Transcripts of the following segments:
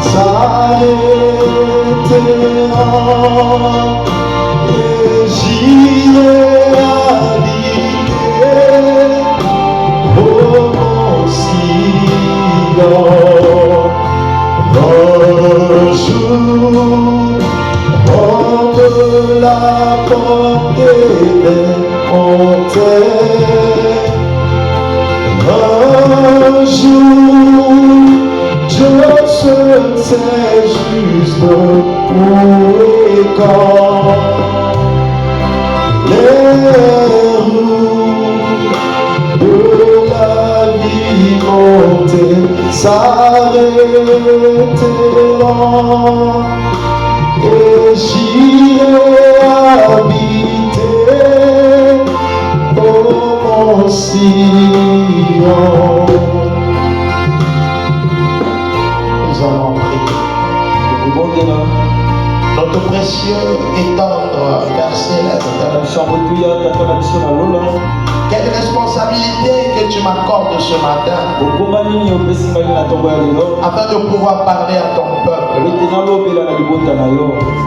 s'arrêtera et j'irai habiter au mont Sion. Un jour, entre la portée des montagnes, un jour, je sais juste où et quand les roues de la vie montée s'arrêteront et j'irai habiter au mont Sion. Nous allons prier. Notre précieux et tendre Père Céleste, quelle responsabilité que tu m'accordes ce matin afin de pouvoir parler à ton peuple.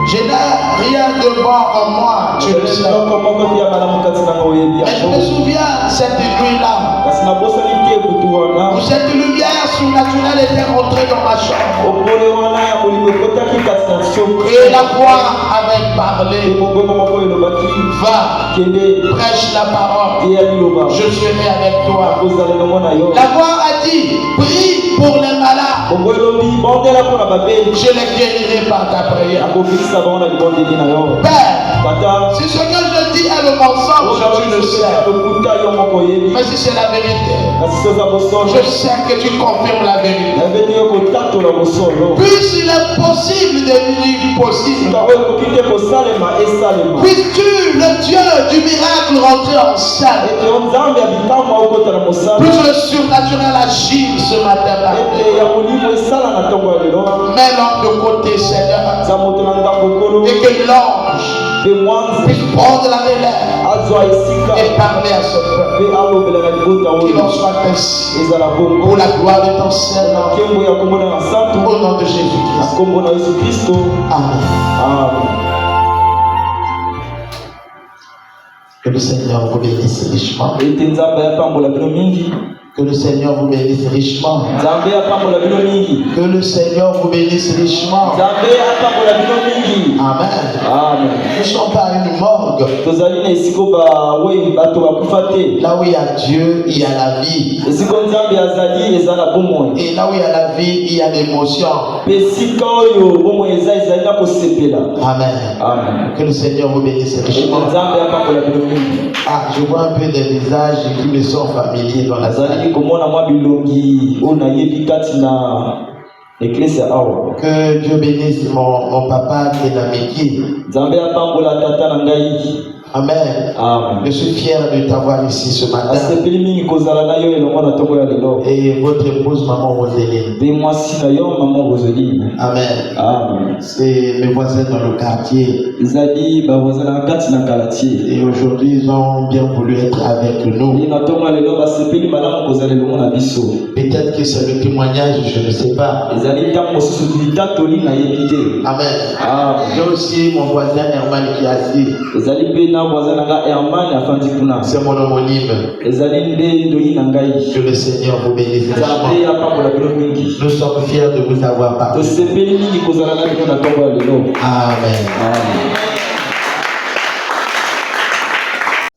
Je n'ai rien de bon en moi, tu le sais. Mais je me souviens cette nuit-là où cette lumière surnaturelle était rentrée dans ma chambre. Et la voix avait parlé. Va, prêche la parole. Je serai avec toi. La voix a dit, prie pour les malades. Je les guérirai par ta prière. Père, si ce que je dis est le mensonge, tu le sais. Mais si c'est la vérité, je sais que tu confirmes la vérité. Puisqu'il est possible de devenir possible. Puisque le Dieu du miracle rentrer en scène. Puisque le surnaturel agit ce matin-là. Mets l'homme de côté, Seigneur. Et que l'ange puisse prendre la relève et parler à ce peuple. Qu'il en soit ainsi. Pour la gloire de ton Seigneur. Au nom de Jésus-Christ. Amen. Que le Seigneur vous bénisse richement. Que le Seigneur vous bénisse richement. Que le Seigneur vous bénisse richement. Amen. Nous ne sommes pas une morgue. Là où il y a Dieu, il y a la vie. Et là où il y a la vie, il y a l'émotion. Amen. Que le Seigneur vous bénisse richement. Ah, je vois un peu des visages qui me sont familiers dans la salle. Que Dieu bénisse mon papa Kenamiki. Amen. Je suis fier de t'avoir ici ce matin. Et votre épouse, maman Roseline. Amen. C'est mes voisins dans le quartier. Et aujourd'hui, ils ont bien voulu être avec nous. Peut-être que c'est le témoignage, je ne sais pas. Amen. J'ai aussi mon voisin Herman qui est assis. C'est mon homonyme. Que le Seigneur vous bénisse. Nous sommes fiers de vous avoir parlé. Amen.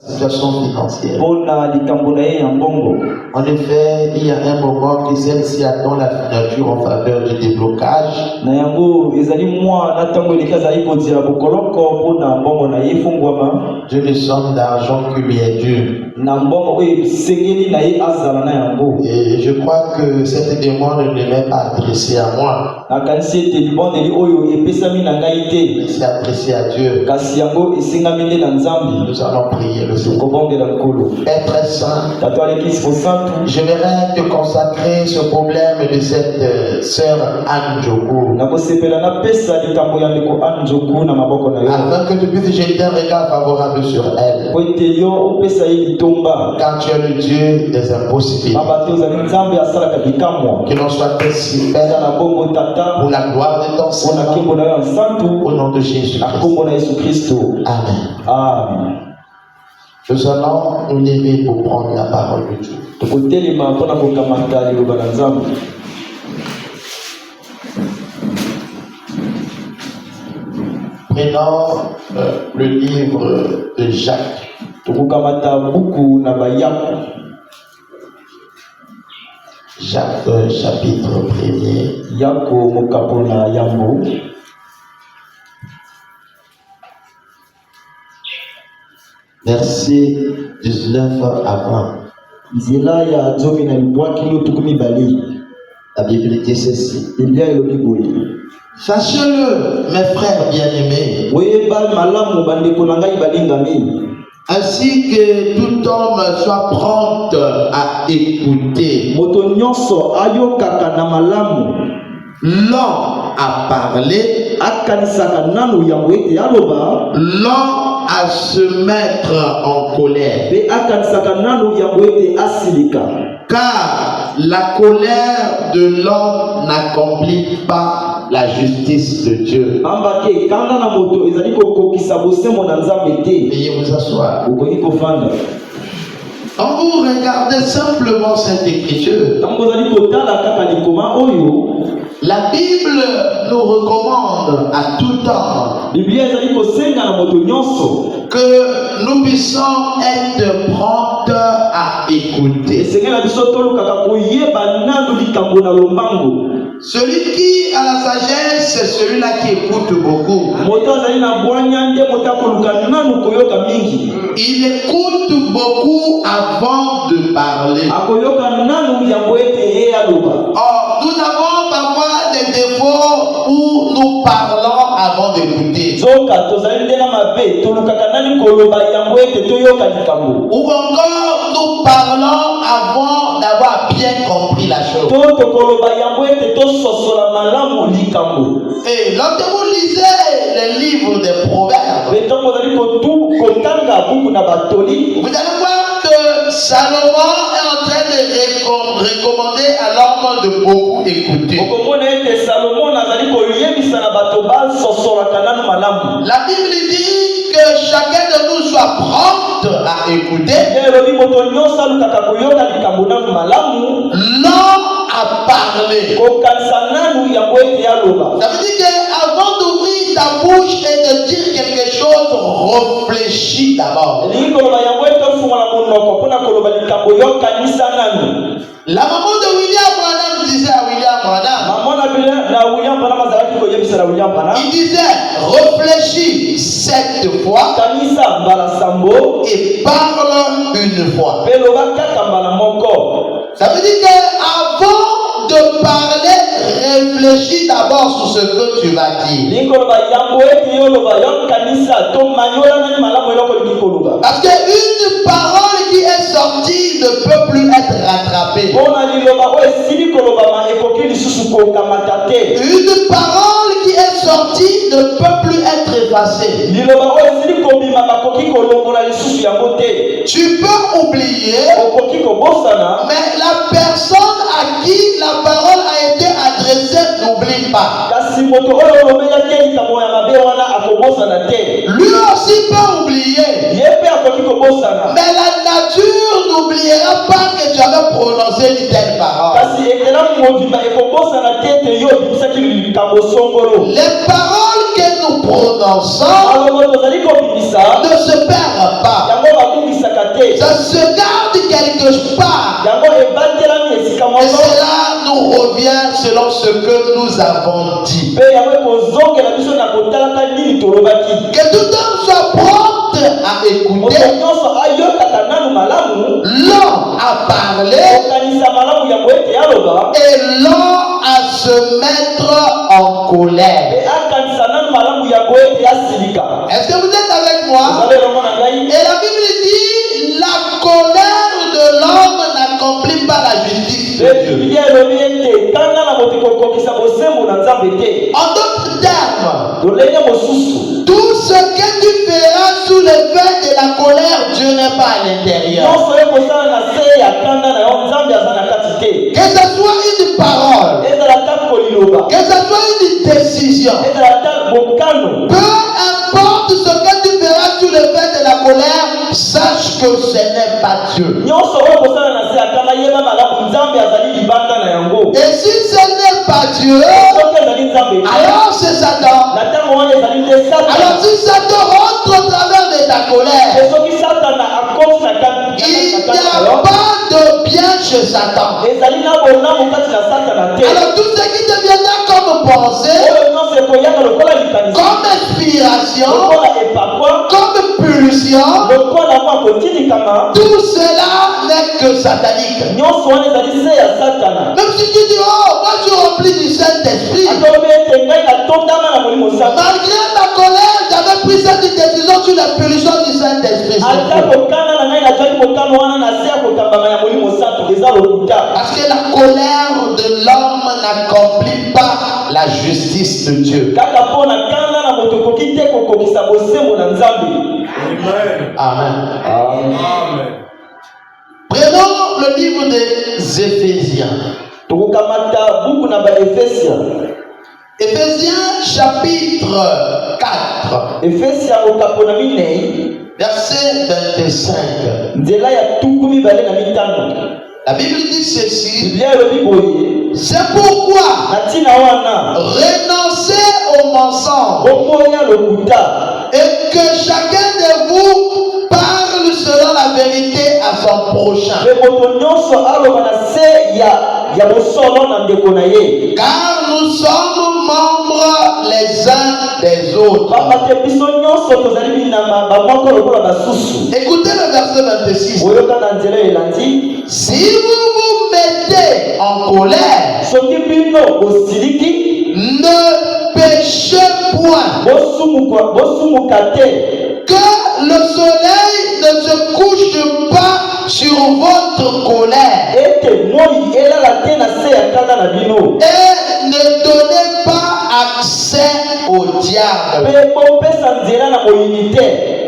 Situation financière. En effet, il y a un moment que celle-ci attend la signature en faveur du déblocage. D'une somme d'argent qui lui est due. Et je crois que cette demande ne m'est pas adressée à moi. C'est adressé à Dieu. Nous allons prier le Seigneur. Père très saint, j'aimerais te consacrer ce problème de cette sœur Anne Djokou. Afin que tu puisses jeter un regard favorable sur elle. Car tu es le Dieu des impossibilités. Que l'on soit ainsi fait pour la gloire de ton Seigneur. Au nom de Jésus-Christ. Amen. Amen. Nous allons nous lever pour prendre la parole de Dieu. Prenons le livre de Jacques. Jacques chapitre 1er. Verset 19 à 20. La Bible dit ceci. Sachez-le, mes frères bien-aimés, ainsi que tout homme soit prompt à écouter, lent à parler, lent à se mettre en colère, car la colère de l'homme n'accomplit pas la justice de Dieu. Veuillez vous asseoir. Quand vous regardez simplement cette écriture, la Bible nous recommande à tout temps que nous puissions être prompts à écouter. Celui qui a la sagesse, c'est celui-là qui écoute beaucoup. Il écoute beaucoup avant de parler. Or, nous avons parfois des défauts où nous parlons avant d'écouter. Ou encore, nous parlons avant d'avoir bien compris la chose. Et lorsque vous lisez les livres des proverbes, vous allez voir que Salomon est en train de recommander à l'homme de beaucoup écouter. La Bible dit que chacun de nous soit prompt à écouter, lent à parler. Ça veut dire qu'avant d'ouvrir ta bouche et de dire quelque chose, réfléchis d'abord. La maman de William Branham disait à William Branham, il disait réfléchis 7 fois et parle une fois. Ça veut dire qu'avant de parler, réfléchis d'abord sur ce que tu vas dire. Parce qu'une parole qui est sortie ne peut plus être rattrapée. Une parole qui est sortie ne peut plus être effacée. Tu peux oublier, mais la personne à qui la parole a été adressée n'oublie pas. Lui aussi peut oublier, mais la nature n'oubliera pas que tu avais prononcé une telle parole. Les paroles que nous prononçons ne se perdent pas. Ça se garde quelque part. Et cela nous revient selon ce que nous avons dit. Que tout homme soit prompt à écouter, lent à parler et lent à se mettre en colère. Est-ce que vous êtes avec moi? Et la Bible dit la colère de l'homme n'accomplit pas la justice de Dieu. En d'autres termes, tout ce que tu feras sous le fait de la colère, Dieu n'est pas à l'intérieur. Que ce soit une parole, que ce soit une décision, peu importe ce que tu feras sous le fait de la colère, sache que ce n'est pas Dieu. Et si ce n'est pas Dieu, alors c'est Satan. Alors si Satan rentre au travers de ta colère, il n'y a pas de bien chez Satan. Alors tout ce qui te viendra comme pensée, comme inspiration, comme pulsion, tout cela n'est que satanique. Même si tu dis, oh, moi je suis rempli du Saint-Esprit, malgré ma colère, j'avais pris cette décision sur la pulsion du Saint-Esprit. Parce que la colère de l'homme n'accomplit pas la justice de Dieu. Amen. Amen. Prenons le livre des Éphésiens. Éphésiens chapitre 4. Verset 25. La Bible dit ceci. C'est pourquoi renoncez au mensonge et que chacun de vous parle selon la vérité à son prochain. Car nous sommes membres les uns des autres. Écoutez le verset 26. Si vous vous mettez en colère, ne péchez point, que le soleil ne se couche pas sur votre colère, et ne donnez pas accès au diable.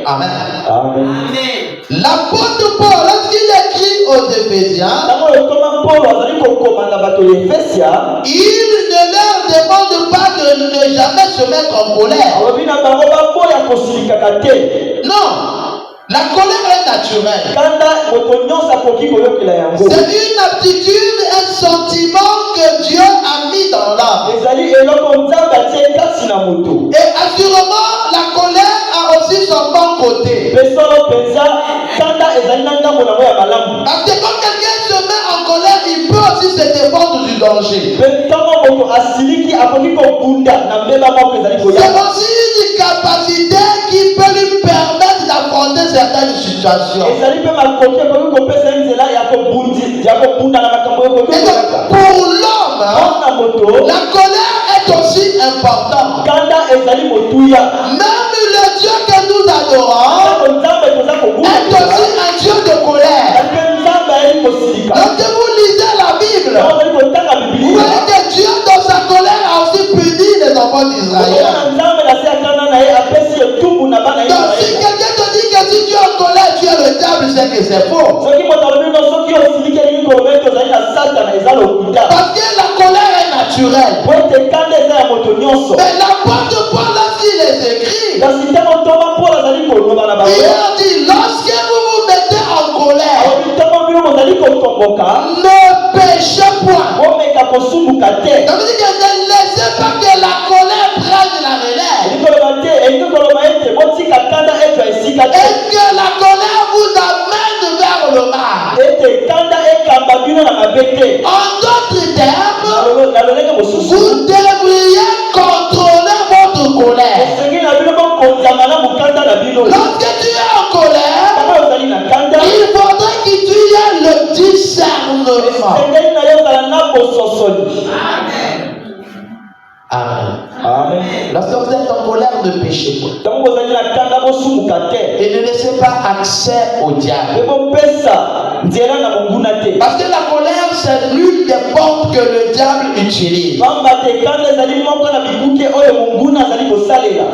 Amen. Amen. L'apôtre Paul, lorsqu'il écrit aux Éphésiens, il ne leur demande pas de ne jamais se mettre en colère. Non, la colère est naturelle. C'est une aptitude, un sentiment que Dieu a mis dans l'homme. Et assurément, la colère a aussi son bon côté. Parce que quand quelqu'un se met en colère, il peut aussi se défendre du danger. C'est aussi une capacité qui peut lui permettre d'affronter certaines situations. Et donc, pour l'homme, la colère est aussi importante. Même le Dieu que nous adorons est aussi un Dieu de colère. Lorsque vous lisez la Bible, vous voyez que Dieu dans sa colère a aussi puni les enfants d'Israël. Donc si quelqu'un te dit que si tu es en colère, tu es le diable, c'est que c'est faux. Parce que la colère est naturelle. Mais l'apôtre Paul, lorsqu'il les écrit, il a dit, lorsque vous vous mettez en colère, ne péchez point. Ça veut dire que ne laissez pas que la colère prenne la relève. Et que la colère vous amène vers le mal. En d'autres termes, vous devriez contrôler votre colère. Lorsque tu es en colère, il faudrait que tu aies le discernement. Amen. Amen. Lorsque vous êtes en colère, ne péchez pas. Et ne laissez pas accès au diable. Parce que la colère, c'est l'une des portes que le diable utilise.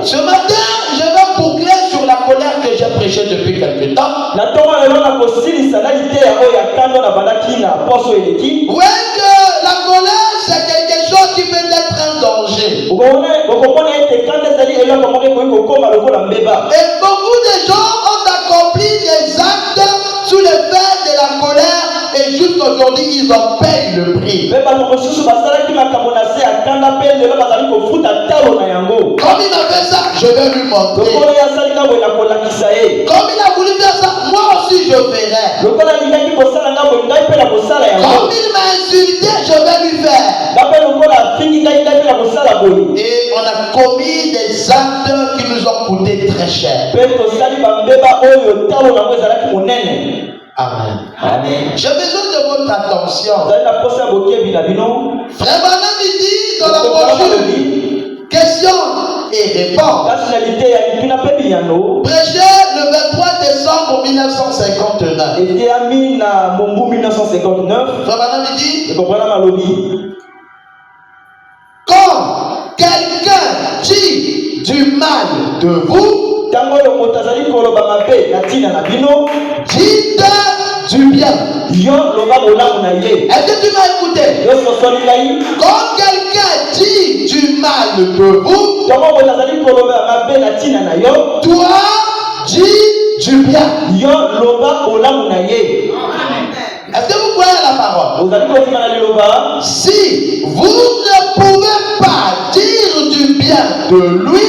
Ce matin, je vais boucler sur la colère que j'ai prêchée depuis quelque temps. Oui, que la colère, c'est quelque chose qui peut être un danger. Et beaucoup de gens ont accompli des actes sous l'effet de la colère et jusqu'aujourd'hui ils en payent le prix. Comme il a fait ça, je vais lui montrer. Comme il a voulu faire ça, moi aussi je verrai. Comme il m'a insulté, je vais lui faire. Et on a commis des actes qui nous ont coûté très cher. Amen. Amen. J'ai besoin de votre attention. Frère Branham dit dans la brochure, question et réponse. Prêché le 23 décembre 1959. Frère Branham dit, quand quelqu'un dit du mal de vous, dites du bien. Est-ce que tu m'as écouté? Quand quelqu'un dit du mal de vous, toi dis du bien. Est-ce que vous croyez à la parole? Si vous ne pouvez pas dire du bien de lui,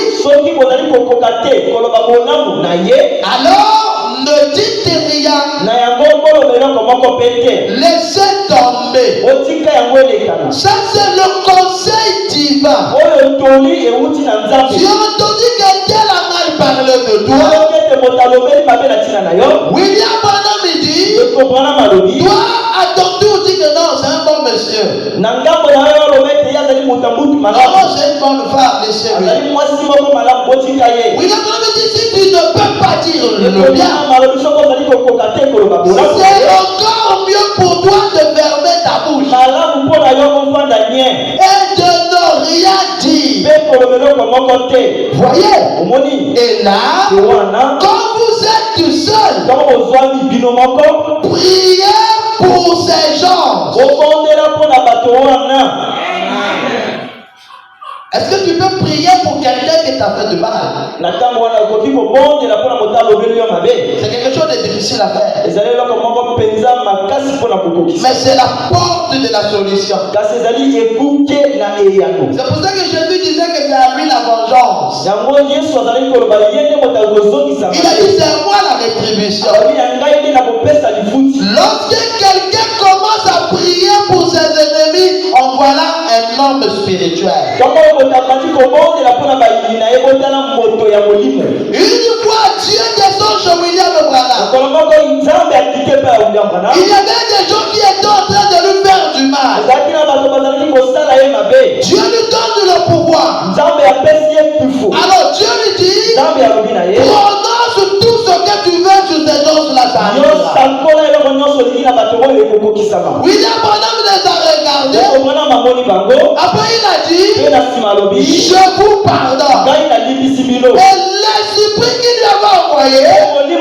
alors ne dites rien. Laissez tomber. Ça c'est le conseil divin. Tu as entendu quelqu'un a mal parlé de toi. William Branham dit, toi à ton tour dis que non, c'est un bon monsieur. Non, c'est une bonne femme, laissez-le. William Branham dit, si tu ne peux pas dire le bien, c'est encore mieux pour toi de fermer ta bouche et de ne rien dire. Voyez? Et là, quand vous êtes tout seul, priez pour ces gens. Est-ce que tu peux prier pour quelqu'un qui t'a fait du mal? C'est quelque chose de difficile à faire. Mais c'est la porte de la solution. C'est pour ça que Jésus disait que c'est à lui la vengeance. Il a dit c'est à moi la rétribution. Lorsque quelqu'un commence à prier pour ses ennemis, en voilà un homme spirituel. Une fois Dieu descend chez William Branham, il y avait des gens qui étaient en train de lui faire du mal. Dieu lui donne le pouvoir. Alors Dieu lui dit, prononce tout ce que tu veux sur ces gens-là. William Branham les a regardés. Après il a dit, je vous pardonne. Et l'esprit qui lui avait envoyé a aimé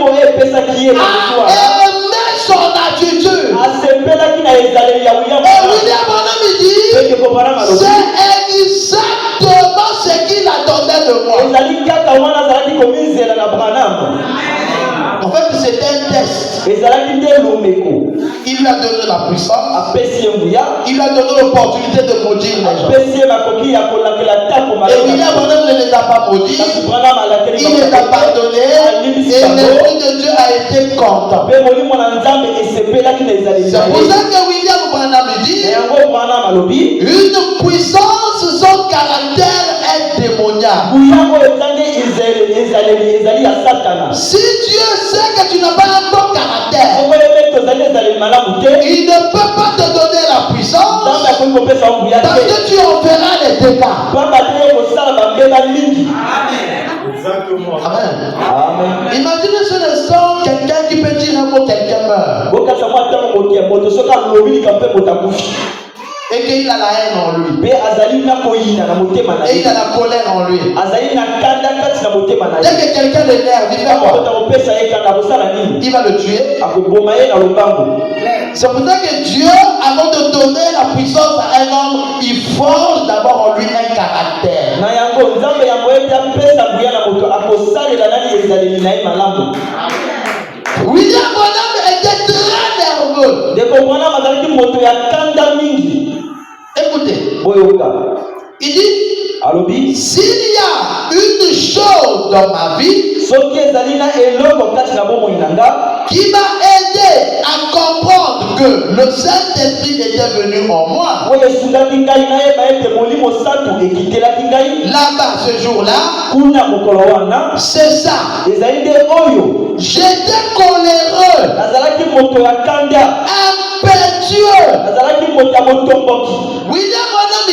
son attitude. Et William Branham dit, c'est exactement ce qu'il attendait de moi. En fait, c'était un test. Il lui a donné la puissance. Il lui a donné l'opportunité de maudire les gens. Et William Branham ne les a pas maudits. Il les a pardonnés. Et l'Esprit de Dieu a été content. C'est pour ça que William Branham dit, une puissance sans caractère est démoniaque. Si Dieu sait que tu n'as pas un bon caractère, il ne peut pas te donner la puissance parce que tu en feras les dégâts. Exactement. Amen. Amen. Imaginez ce instant quelqu'un qui peut dire un mot, quelqu'un meurt. Et qu'il a la haine en lui. Et il a la colère en lui. Dès que quelqu'un l'énerve, il fait quoi? Il va le tuer. C'est pour ça que Dieu, avant de donner la puissance à un homme, il forge d'abord en lui un caractère. William Branham était très nerveux. Écoutez, il dit, s'il y a une chose dans ma vie qui m'a aidé à comprendre que le Saint-Esprit était venu en moi, là-bas ce jour-là, c'est ça. J'étais coléreux, impétueux. William Branham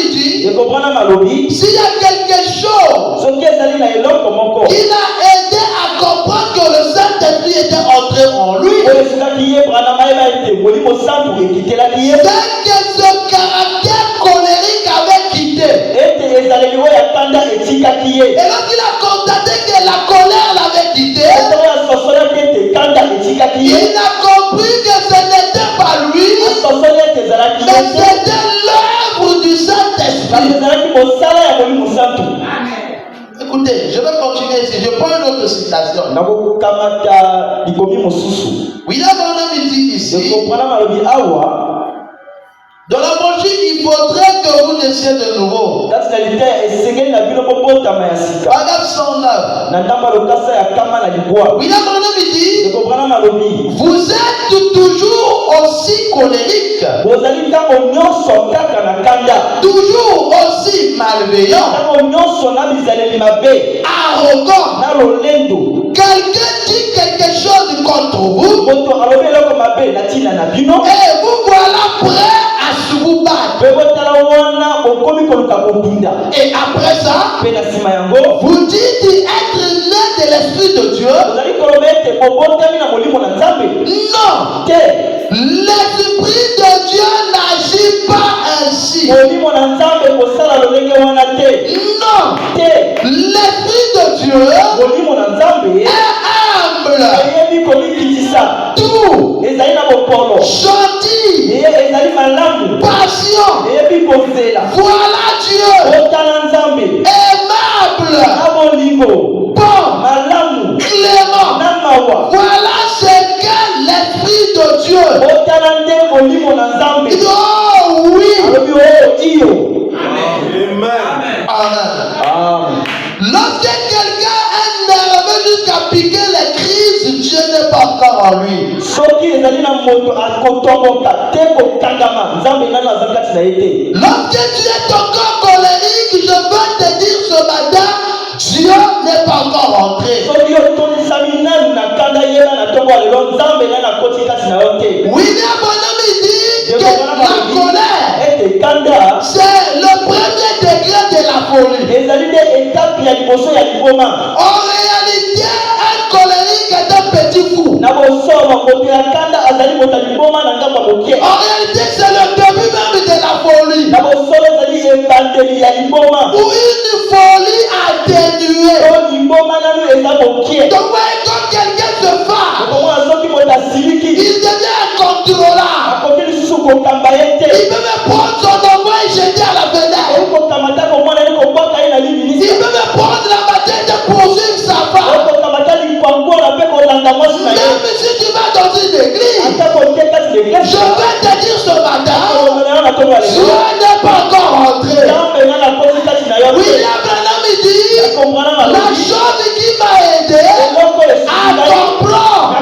dit, s'il y a quelque chose qui l'a aidé à comprendre que le Saint-Esprit était entré en lui, c'est que ce caractère colérique avait quitté. Et lorsqu'il a constaté que la colère l'avait quitté, il a compris que ce n'était pas lui, mais c'était l'œuvre du Saint-Esprit. Écoutez, je vais continuer ici. Je prends une autre citation. William Branham dit ici, dans la brochure, il faudrait que vous naissiez de nouveau. Paragraphe 109. William Branham dit, vous êtes toujours aussi colérique, toujours aussi malveillant, arrogant. Quelqu'un dit quelque chose contre vous, et vous voilà prêt à se vous battre. Et après ça, vous dites être né de l'Esprit de Dieu. Non, l'Esprit de Dieu n'agit pas ainsi. Non, l'Esprit de Dieu est humble, tout, gentil, patient. Voilà Dieu, aimable, bon, clément. Voilà ce qu'est l'Esprit de Dieu. Oh oui. Amen. Lorsque quelqu'un est nerveux jusqu'à piquer les crises, Dieu n'est pas encore en lui. Lorsque tu es encore colérique, je veux te dire ce matin, Dieu n'est pas encore rentré. William Branham dit que la colère, c'est le premier degré de la folie. En réalité, un colérique est un petit fou. En réalité, c'est le début même de la folie. Ou une folie atténuée. Donc, quand quelqu'un se fâche, il devient incontrôlable. Il peut me prendre son enfant et jeter à la fenêtre. Il peut me prendre la machette et poursuivre sa femme. Même si tu vas dans une église, je vais te dire ce matin, Dieu n'est pas encore rentré. William Branham dit, la chose qui m'a aidé à comprendre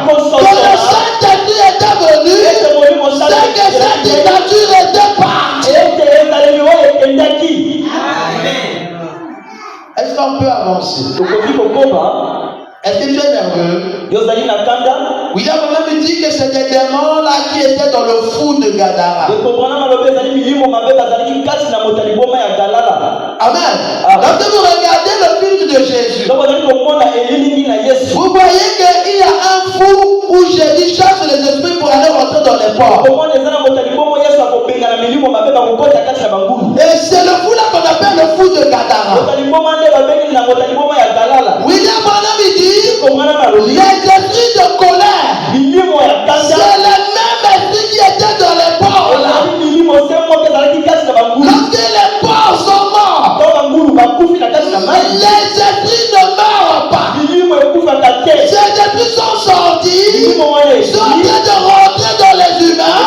que le Saint-Esprit était venu, c'est que cette nature était partie. Est-ce qu'on peut avancer? Est-ce que tu es nerveux? William Branham dit que c'est des démons là qui étaient dans le fou de Gadara. Amen. Lorsque vous regardez le film de Jésus, vous voyez qu'il y a un fou où Jésus chasse les des esprits pour aller rentrer dans les ports. Et c'est le fou là qu'on appelle le fou de Gadara. William Branham dit, les esprits de colère, c'est le même esprit qui était dans les ports là. Lorsque les ports sont morts, les esprits ne meurent pas. Ces esprits sont sortis, sont en train de rentrer dans les humains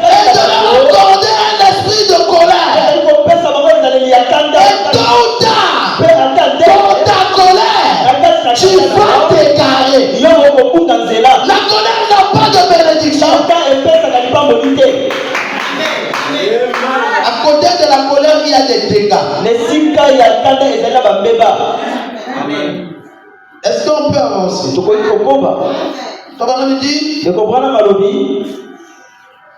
et de leur accorder un esprit de colère. Et tôt ou tard, dans ta colère, tu vas t'égarer. La colère n'a pas de bénédiction. À côté de la colère, il y a des dégâts. Est-ce qu'on peut avancer?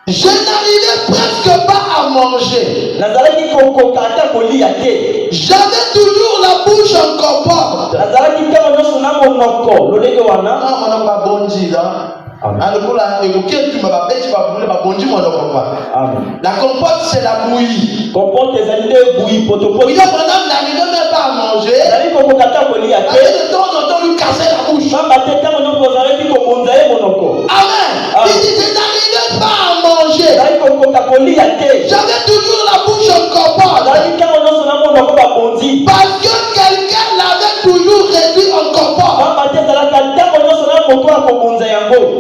Je n'arrivais presque pas à manger. J'avais toujours la bouche encore porte. La compote, c'est la bouillie. Il n'arrivait même pas à manger. De temps en temps, lui casser la bouche. Amen. Il dit, je n'arrivais pas à manger. J'avais toujours la bouche encore porte. Parce que quelqu'un l'avait toujours réduit en compote.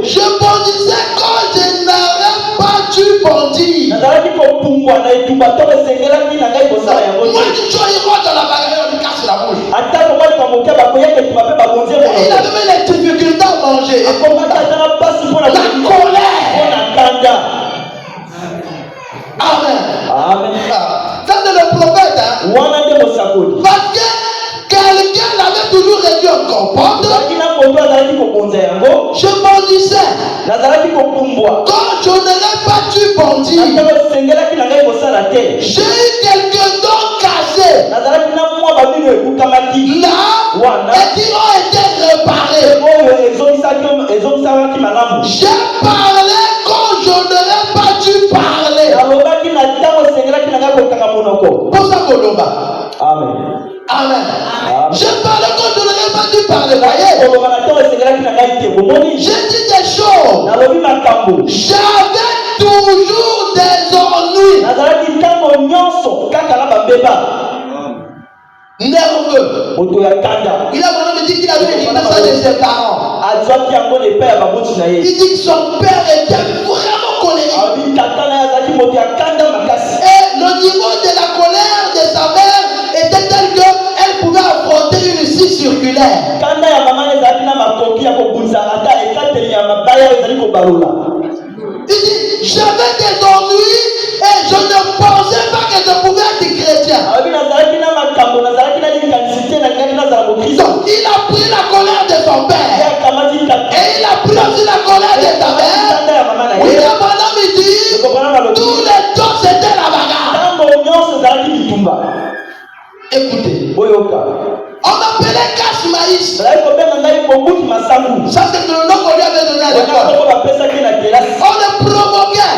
Je bondissais quand je n'avais pas dû bondir. Moi, du jour, il rentre dans la bagarre, on lui casse la bouche. Il avait même les difficultés à manger. La colère. Amen. Ça, c'est le prophète. Parce que quelqu'un l'avait toujours réduit en compote. Je bondissais. Quand je n'aurais pas dû bondir, j'ai eu quelques dents cassées. Là, et qui ont été réparés. J'ai parlé quand je n'aurais pas dû parler. Pour ça, Koloba. Amen. Amen. Je parlais quand je n'aurais pas dû parler. Voyez. J'ai dit des choses. J'avais toujours des ennuis. Nerveux. Il a vraiment dit qu'il avait hérité ça de ses parents. Il dit que son père était vraiment colérique. Et le niveau de la colère de sa mère était tel qu'elle pouvait affronter une scie circulaire. Il dit, j'avais des ennuis et je ne pensais pas que je pouvais être chrétien. Donc il a pris la colère de son père et il a pris aussi la colère de sa mère. William Branham dit, tous les temps c'était la bagarre. Écoutez, on m'appelait casse maïs. Ça c'est le nom qu'on lui avait donné à l'école. On le provoquait,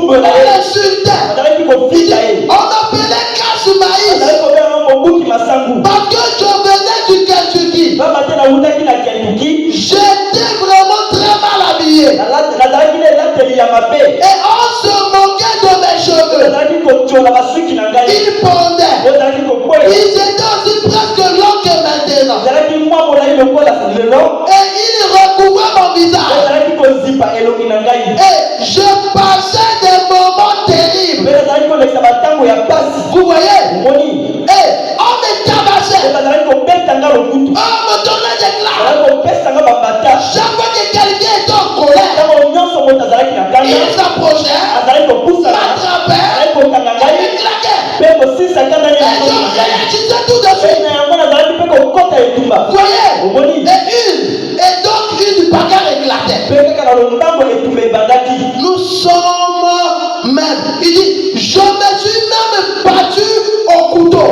on l'insultait. On m'appelait casse maïs parce que je venais du Kentucky. J'étais vraiment très mal habillé et on se moquait de mes cheveux. Ils pendaient. Ils étaient aussi presque longs que maintenant. Et ils recouvraient mon visage. Et je passais des moments terribles. Vous voyez? Et on me tabassait. On me donnait des claques. Chaque fois que quelqu'un était en colère, il s'approchait, m'attrapait et me claquait. Et je réagissais tout de suite. Vous voyez? Et donc une bagarre éclatait. Nous sommes même. Il dit, je me suis même battu au couteau.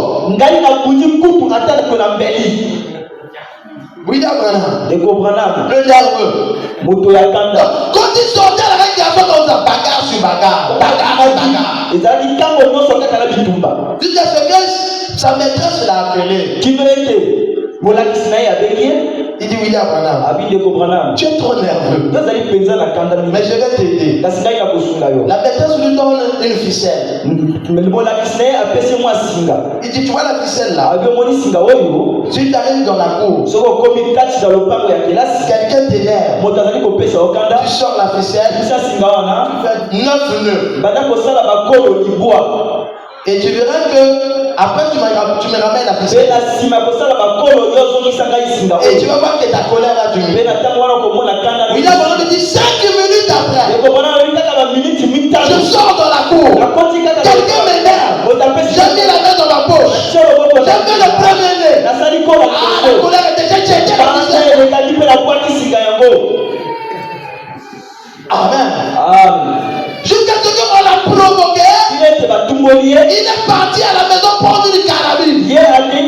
Oui. William Branham. De Branham. Le nerveux. Moto ya kanda. Quand il sortait avec les garçons comme ça, bagarre sur bagarre. Bagarre sur bagarre. Et ça dit quand on sort kaka la bitumba. Jusqu'à ce que sa maîtresse l'a appelé. Qui veut être? Voilà qui s'est avec qui? Il dit William Branham. Abi de Branham. Tu es trop nerveux. Vous allez penser la kanda. Mais je vais t'aider. La singa ina kusunga yo. La maîtresse lui donne une ficelle. Mais le bon la kisne appelle moi singa. Il dit tu vois la ficelle là. Abi moni singa oyo. Si tu arrives dans la cour. Soko komi kati dans le pango ya kelasi. Quelqu'un t'énerve. Motazali ko pesa okanda. Tu sors la ficelle. Ça singa wana. Tu fais 9 nœuds. Banda ko sala bakolo libwa. Et tu verras que après tu me ramènes la ficelle. Et tu vas voir que ta colère a duré. William Branham me dit 5 minutes après. Je sors dans la cour. Quelqu'un m'énerve. J'ai mis la main dans ma poche. J'ai fait le premier nez. La colère était j'ai Amen. Jusqu'à ce qu'on l'a provoqué, il est parti à la maison prendre une carabine. Il attendait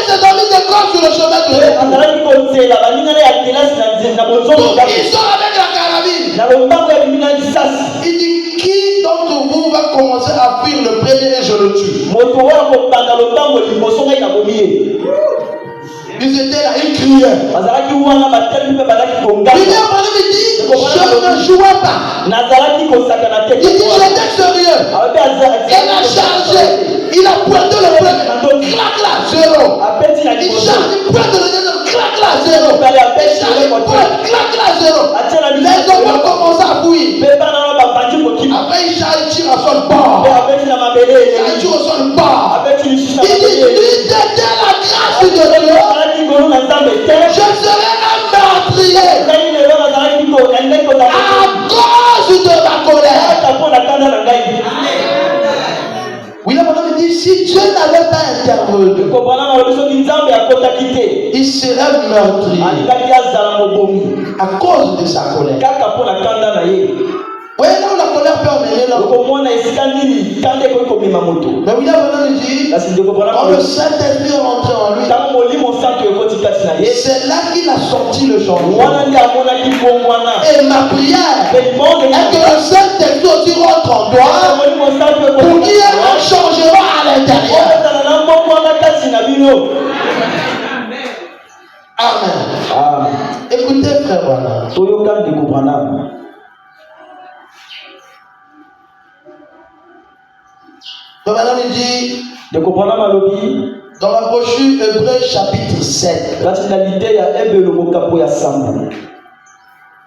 ses amis de corps sur le chemin de l'époux. Donc il sort avec la carabine. Il dit, qui d'entre vous va commencer à fuir le premier et je le tue? Ils étaient là, ils criaient. William Branham dit, je ne jouais pas. Il dit, j'étais sérieux. Il a chargé. Il a pointé le premier. Clac là, 0. Il charge, il pointe le deuxième. Clac là, 0. Il charge, il pointe. Clac là, 0. Les hommes ont commencé à fuir. Après, il charge, il tire à son bord. Il tire à son bord. Il dit, lui, c'était la grâce de Dieu. Je serai un meurtrier à cause de ma colère. William Branham dit si Dieu n'avait pas intervenu, il serait meurtrier à cause de sa colère. Oui, là où la colère peut emmener l'homme. Mais William Branham dit quand le Saint-Esprit est rentré en lui, c'est là qu'il a sorti le changement. Et ma prière est que le Saint-Esprit aussi rentre en toi pour qu'il y ait un changement à l'intérieur. Amen. Écoutez, frère Branham. Madame dit dans la brochure Hébreux chapitre 7,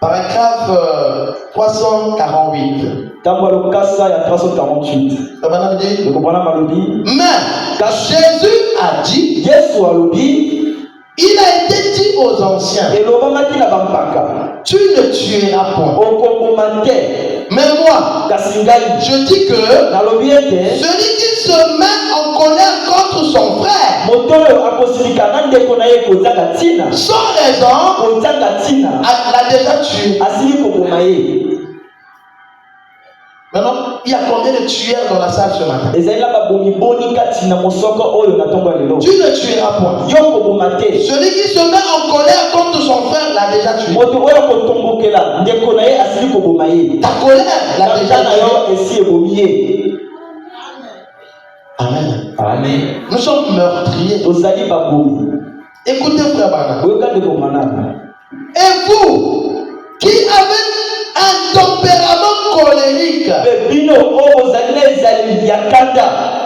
paragraphe 348. Madame dit mais Jésus a dit, il a été dit aux anciens, tu ne tueras point. Mais moi, je dis que celui qui se met en colère contre son frère, sans raison, l'a déjà tué. Maintenant, il y a combien de tueurs dans la salle ce matin? Tu ne tueras point. Celui qui se met en colère contre son frère l'a déjà tué. Ta colère l'a déjà tué. Amen. Amen. Nous sommes meurtriers. Écoutez, frère Branham. Et vous, qui avez un tempérament colérique,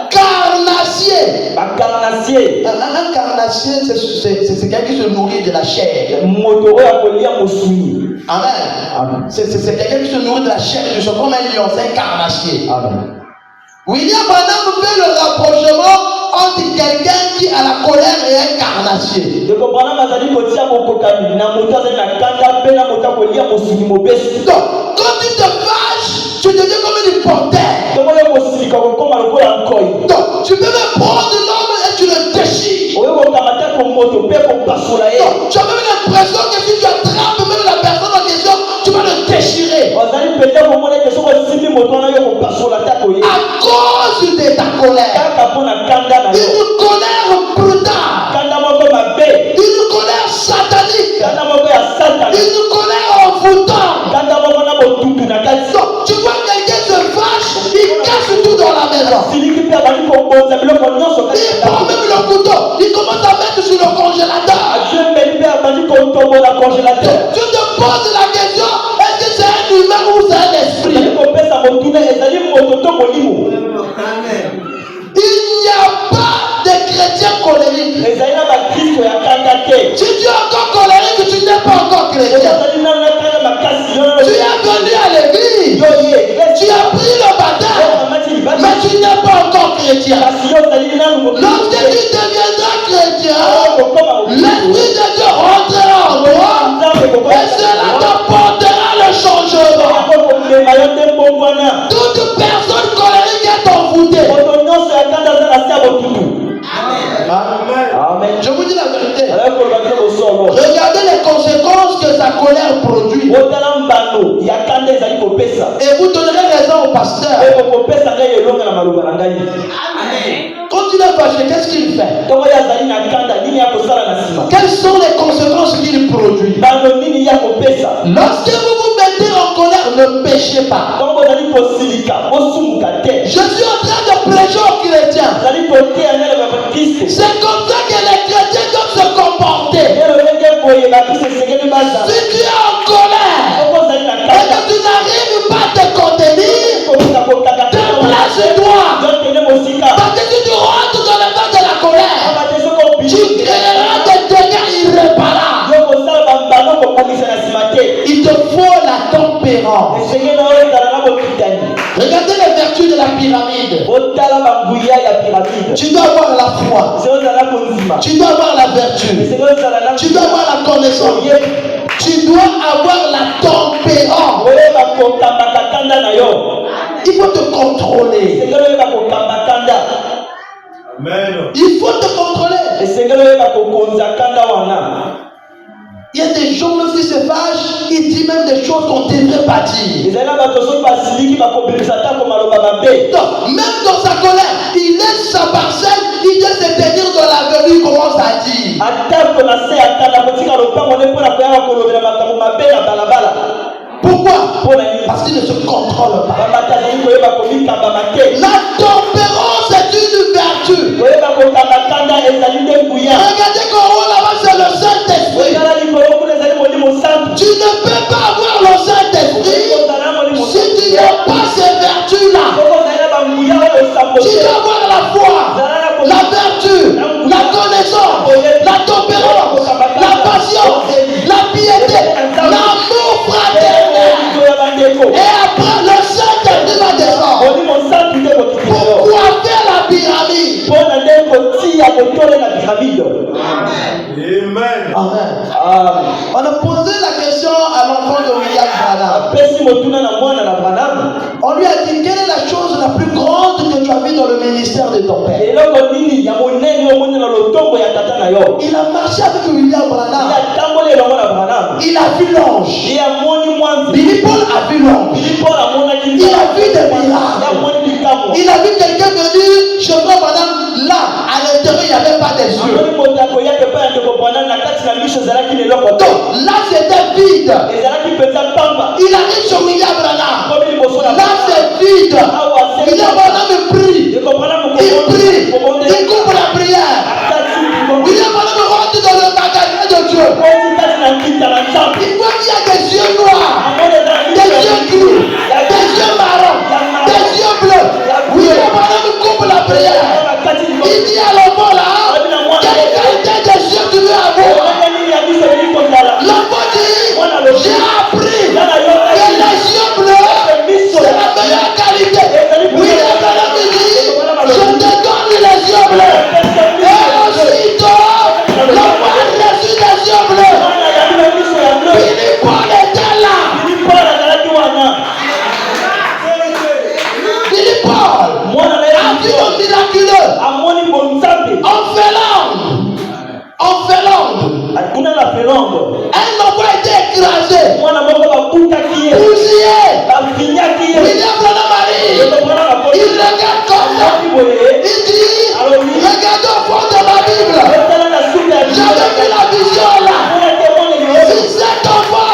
carnassier. Un carnassier, c'est quelqu'un qui se nourrit de la chair. Amen. C'est quelqu'un qui se nourrit de la chair et du sang, comme un lion, c'est un carnassier. Amen. William Branham fait le rapprochement entre quelqu'un qui a la colère et un carnassier. Donc, quand tu te fâches, tu deviens comme une hypothèque. Donc, tu peux me prendre l'homme et tu le déchires. Donc, tu as même l'impression que si tu attrapes même la personne en question, tu vas le déchirer. À cause de ta colère. Une colère brutale. Une colère envoûtante. Donc, tu vois quelqu'un se fâche, il casse tout dans la maison. Il prend même le couteau, il commence à mettre sur le congélateur. Tu te poses la question, est-ce que c'est un humain ou c'est un esprit? Il n'y a pas de chrétien colérique. Si tu es encore colérique, tu n'es pas encore chrétien. Tu es venu à l'église, tu as pris le baptême, mais tu n'es pas encore chrétien. Lorsque tu deviendras chrétien, l'Esprit de Dieu rentrera en toi et cela t'apportera le changement. Toute personne colérique est envoûtée. Amen. Je vous dis la vérité. Regardez les conséquences que sa colère produit. Et vous donnerez raison au pasteur. Quand il est fâché, qu'est-ce qu'il fait? Quelles sont les conséquences qu'il produit? Lorsque vous vous mettez en colère, ne péchez pas. Je suis en train de prêcher aux chrétiens. C'est comme ça que les chrétiens doivent se comporter. Si tu es en colère et que tu n'arrives pas à te contenir, déplace-toi. Parce que si tu rentres dans le vent de la colère, tu créeras des dégâts irréparables. Il te faut la tempérance. Regardez les vertus de la pyramide. Tu dois avoir la foi. Tu dois avoir la vertu. Tu dois avoir la connaissance. Tu dois avoir la tempérance. Il faut te contrôler. Amen. Il faut te contrôler. Il y a des gens, lorsqu'ils se fâchent, ils disent même des choses qu'on ne devrait pas dire. Donc, même dans sa colère, il laisse sa parcelle, il doit se tenir dans l'avenue, il commence à dire. Pourquoi? Parce qu'il ne se contrôle pas. La tempérance est une vertu. Regardez comment là-bas c'est le Saint-Esprit. Tu ne peux pas avoir le Saint-Esprit si tu n'as pas ces vertus-là. Tu dois avoir la foi, la vertu, la connaissance, la tempérance, la patience, la piété, l'amour fraternel. Et après le Saint-Esprit va descendre pour coiffer la pyramide. Amen. Amen. On a posé la question à l'enfant de William Branham. On lui a dit, quelle est la chose la plus grande que tu as vue dans le ministère de ton père? Il a marché avec William Branham. Il a vu l'ange. Billy Paul a vu l'ange. Il a vu des miracles. Il a vu quelqu'un venir chez moi, madame, là, à l'intérieur, il n'y avait pas des yeux. Donc, là, c'était vide. Il arrive sur William Branham. Là, c'est vide. William Branham prie. Il prie. Il coupe la prière. William Branham rentre dans le magasin de Dieu. Il voit qu'il y a des yeux noirs, des yeux gris, des yeux marrons, des yeux bleus. William Branham coupe la prière. Il dit à l'enfant là, quelle qualité de yeux tu veux avoir? L'enfant dit, j'ai appris que les yeux bleus, c'est la meilleure qualité. William Branham dit, je te donne les yeux bleus. Et aussitôt, l'enfant a reçu des yeux bleus. Billy Paul était là. Billy Paul a vu le miraculeux. En Finlande. Un enfant a été écrasé. Bousillé. William Branham arrive. Il regarde comme ça. Il dit, regardez au fond de la Bible. J'avais vu la vision là. Si cet enfant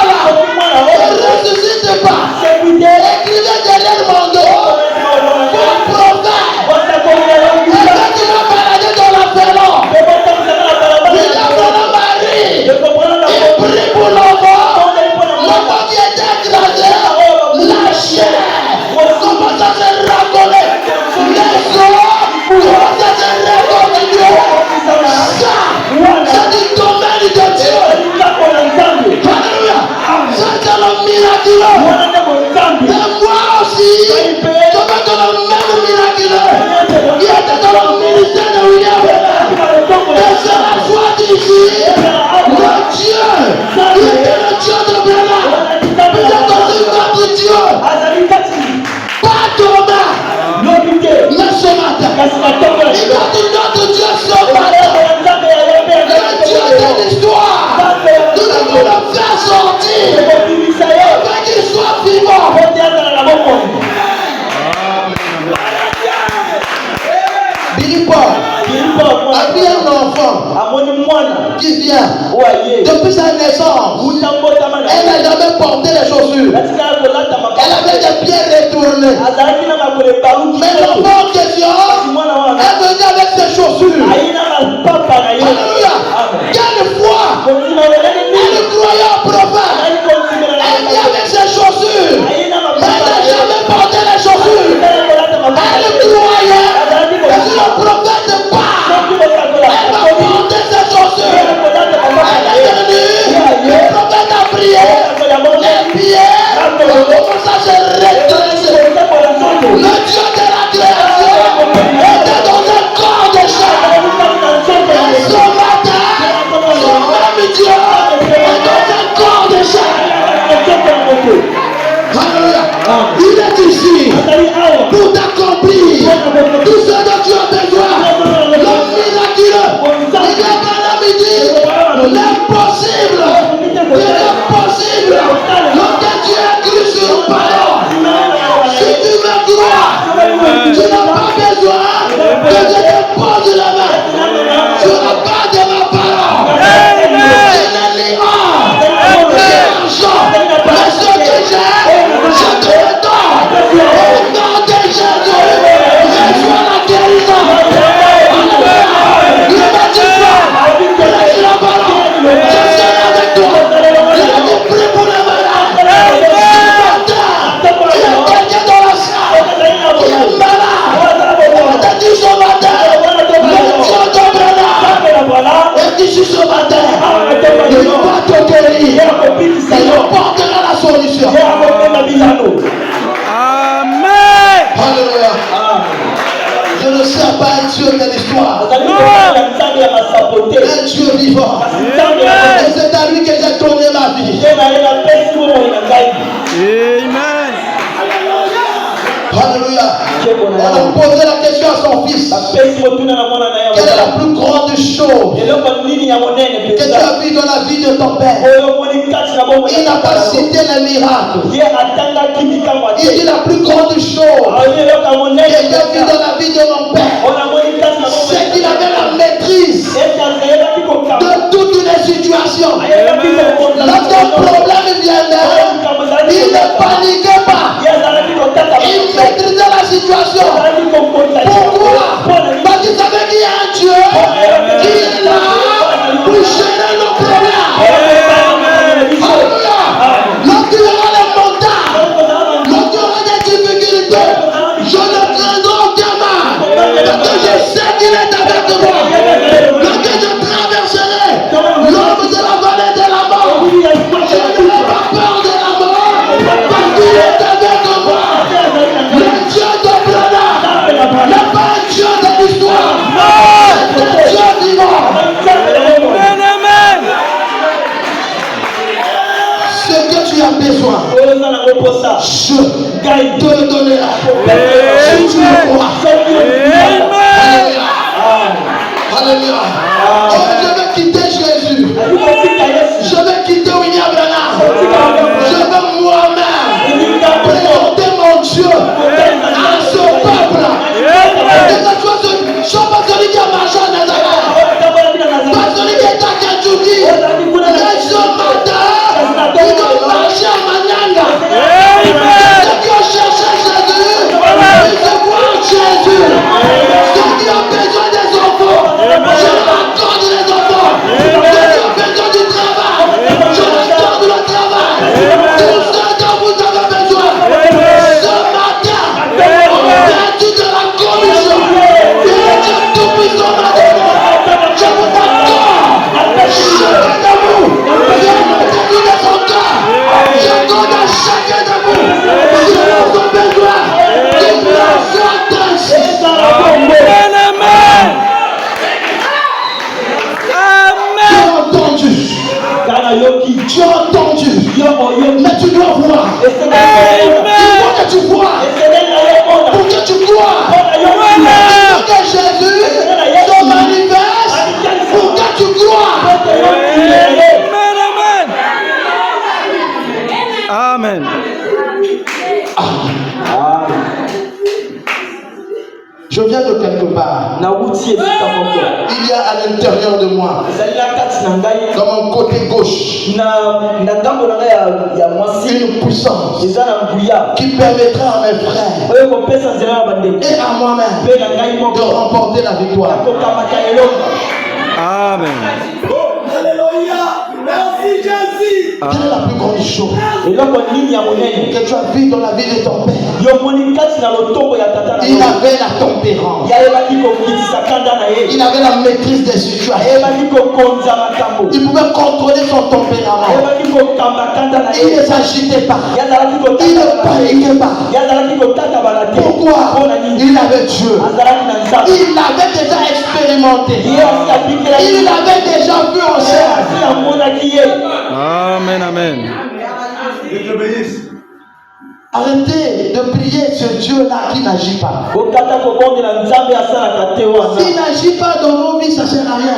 qui vient depuis sa naissance. Elle n'a jamais porté les chaussures. Elle avait des pieds retournés. Mais l'enfant en question est venu avec ses chaussures. Alléluia. Quelle foi! Elle croyait au prophète. Elle vient avec ses chaussures. Mais elle n'a jamais porté les chaussures. Elle croyait que si le prophète part, elle va porter ses chaussures. Elle est venue. Le prophète a prié. Les pieds commencent à se redresser. Le Dieu de la création était dans un corps de chair. Et ce matin, ce même Dieu est dans un corps de chair. Alléluia. Il est ici pour t'accomplir tout ce dont tu as besoin. Le miraculeux. Il est là, il dit l'impossible. L'impossible. Lorsque tu as cru sur une parole, si tu veux croire, tu n'as pas besoin que je te pose la main. Tu n'as pas de ma parole. Je ne lis pas. Mais ce que j'ai, je te le donne. Au nom de Jésus, reçois la guérison. Le magicien, prêche la parole. Je serai avec toi. Je te prie pour les malades. Ce matin, il y a quelqu'un dans la salle qui est malade. On t'a dit ce matin, le Dieu d'Abraham est ici ce matin. Il va te guérir. Il apportera la solution. Amen. Alléluia. Je ne sais pas un Dieu de l'histoire. Un Dieu vivant. Et c'est à lui que j'ai tourné ma vie. Amen. Alléluia. On a posé la question à son fils. Quelle est la plus grande chose que tu as vu dans la vie de ton père? Il n'a pas cité les miracles. Il dit la plus grande chose que j'ai vu dans la vie de mon père, c'est qu'il avait la maîtrise de toutes les situations. Lorsqu'un problème viendrait, il ne paniquait pas. Il maîtrisait la situation. Pourquoi? Parce qu'il savait qu'il y a un Dieu qui est là pour gérer nos problèmes. Alléluia. Lorsqu'il y aura les montagnes, lorsqu'il y aura des difficultés, je ne craindrai aucun mal. Parce que je sais qu'il est avec moi. Lorsque je traverserai l'ombre de la vallée de la mort, je ne Je viens de quelque part. Il y a à l'intérieur de moi, dans mon côté gauche, une puissance qui permettra à mes frères et à moi-même de remporter la victoire. Amen. Merci Jésus. Quelle est la plus grande chose que tu as vu dans la vie de ton père? Il avait la tempérance. Il avait la maîtrise des situations. Il pouvait contrôler son tempérament. Il ne s'agitait pas. Il ne paniquait pas. Pourquoi? Il avait Dieu. Il l'avait déjà expérimenté. Il l'avait déjà vu en chair. Amen, amen. Arrêtez de prier ce Dieu-là qui n'agit pas. S'il n'agit pas dans nos vies, ça ne sert à rien.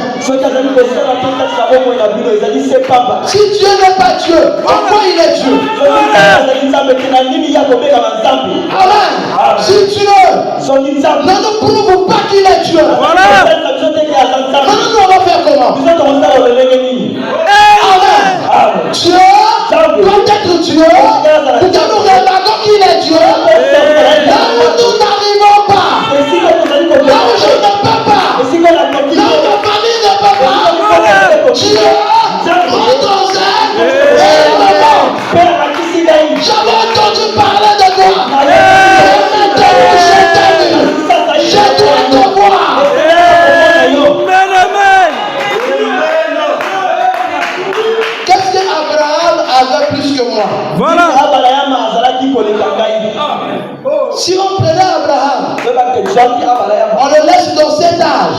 Si Dieu n'est pas Dieu, pourquoi il est Dieu? Amen. Si Dieu ne nous prouve pas qu'il est Dieu, maintenant nous allons faire comment? Amen. Dieu doit être Dieu pour que nous regardons qu'il est Dieu. Là où nous n'arrivons pas, là où je ne peux pas, là où ma famille ne peut pas, Dieu, notre zèle et le monde. J'avais entendu parler de toi. Je dois te voir. Qu'est-ce que Abraham avait plus que moi? Voilà. Si on prenait Abraham, on le laisse dans cet âge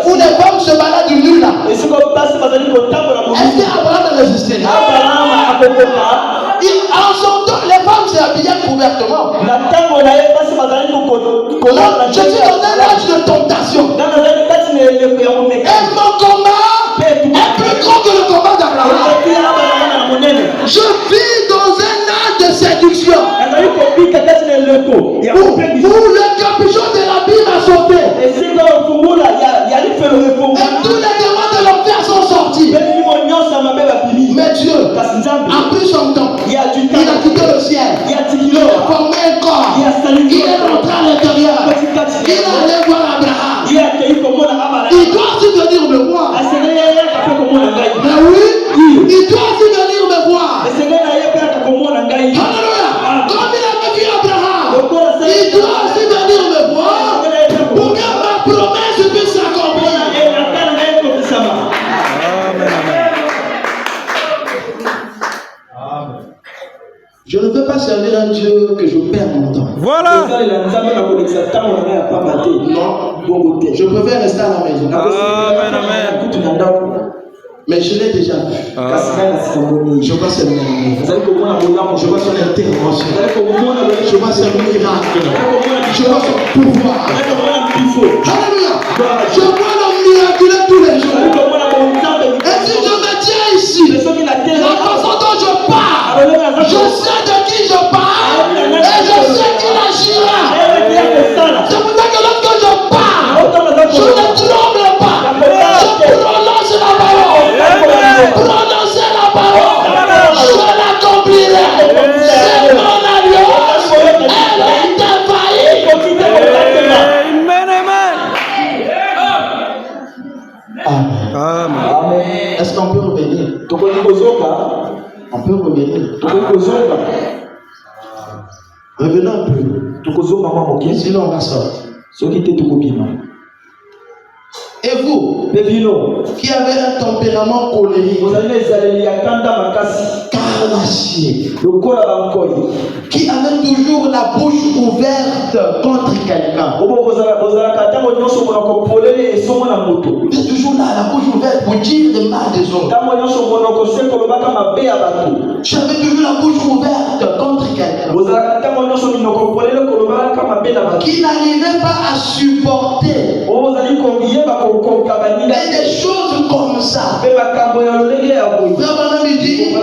où les femmes se baladent du nu là, est-ce qu'Abraham résistait? En son temps, les femmes s'habillaient couvertement. Je suis dans un âge de tentation. Et mon combat est plus grand que le combat d'Abraham. Je vis dans un âge de séduction où le capuchon de la Bible a sauté. Et tous les démons de l'enfer sont sortis. Mais Dieu a pris son temps. Il a quitté le ciel. Il a formé un corps. Il est rentré à l'intérieur. Il est allé voir Abraham. Il doit aussi venir me voir. Mais oui, il doit aussi venir me voir. Alléluia. Comme il avait vu Abraham, il doit aussi venir me voir pour que ma promesse puisse s'accomplir. Je ne veux pas servir un Dieu que je perds mon temps. Voilà. Non, je préfère rester à la maison. Amen, amen. Mais je l'ai déjà vu. Je vois ses miracles. Je vois son intervention. Je vois ses miracles. Je vois son pouvoir. Alléluia. Je vois le miraculeux tous les jours. Et si je me tiens ici, la façon dont je parle, je sais de qui je parle et je sais qu'il agira. C'est pour ça que lorsque je parle, je ne tremble pas. Je prononce la parole. Prononcez la parole. Je l'accomplirai. C'est mon alliance. Elle est infaillible. Amen, amen. Amen. Est-ce qu'on peut revenir? On peut revenir. Revenons un peu. Sinon on va sortir. Et vous, qui avez un tempérament colérique, carnassier, qui avez toujours la bouche ouverte contre quelqu'un, vous êtes toujours là, la bouche ouverte pour dire le mal des autres. J'avais toujours la bouche ouverte contre quelqu'un qui n'arrivait pas à supporter. Et des choses comme ça. Frère Branham dit,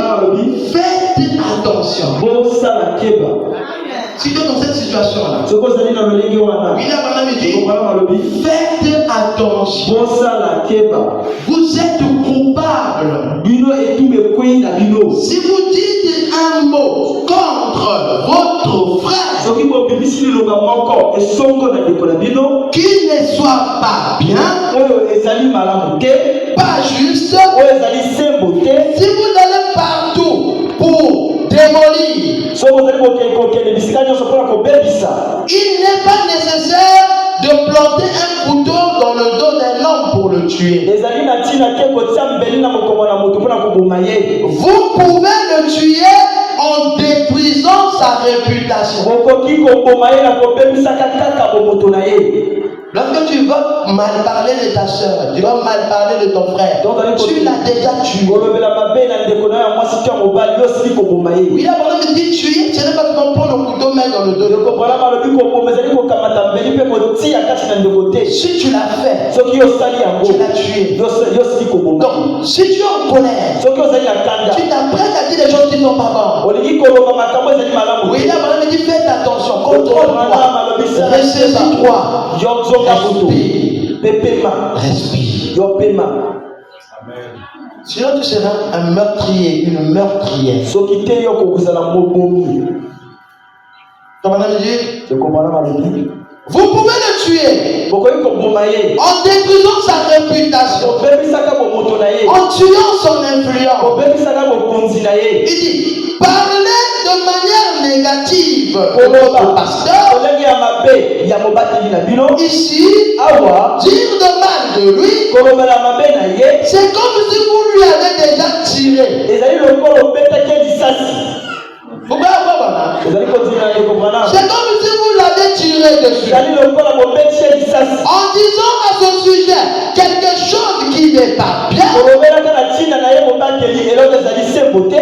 faites attention. Si tu es dans cette situation-là, faites attention. Vous êtes coupable. Si vous dites un mot contre votre frère qui ne soit pas bien, pas juste, si vous allez partout pour démolir, il n'est pas nécessaire de planter un couteau dans le dos d'un homme pour le tuer. Vous pouvez le tuer en détruisant sa réputation. Lorsque tu vas mal parler de ta soeur, tu vas mal parler de ton frère, tu l'as déjà tué. Oui, la parole me dit tuer, ce n'est pas qu'on prend le couteau, mettre dans le dos. Si tu l'as fait, tu l'as tué. Donc, si tu es en colère, tu t'apprêtes à dire des choses qui ne sont pas bonnes. Oui, la parole me dit faites attention, contrôle-toi, ressaisis-toi. Respire. Sinon tu seras un meurtrier, une meurtrière. Vous pouvez le tuer en détruisant sa réputation, en tuant son influence. Il dit, parlez de manière négative pour votre pasteur. Ici, dire de mal de lui, c'est comme si vous lui avez déjà tiré. C'est comme si vous l'avez tiré dessus. En disant à ce sujet quelque chose qui n'est pas bien,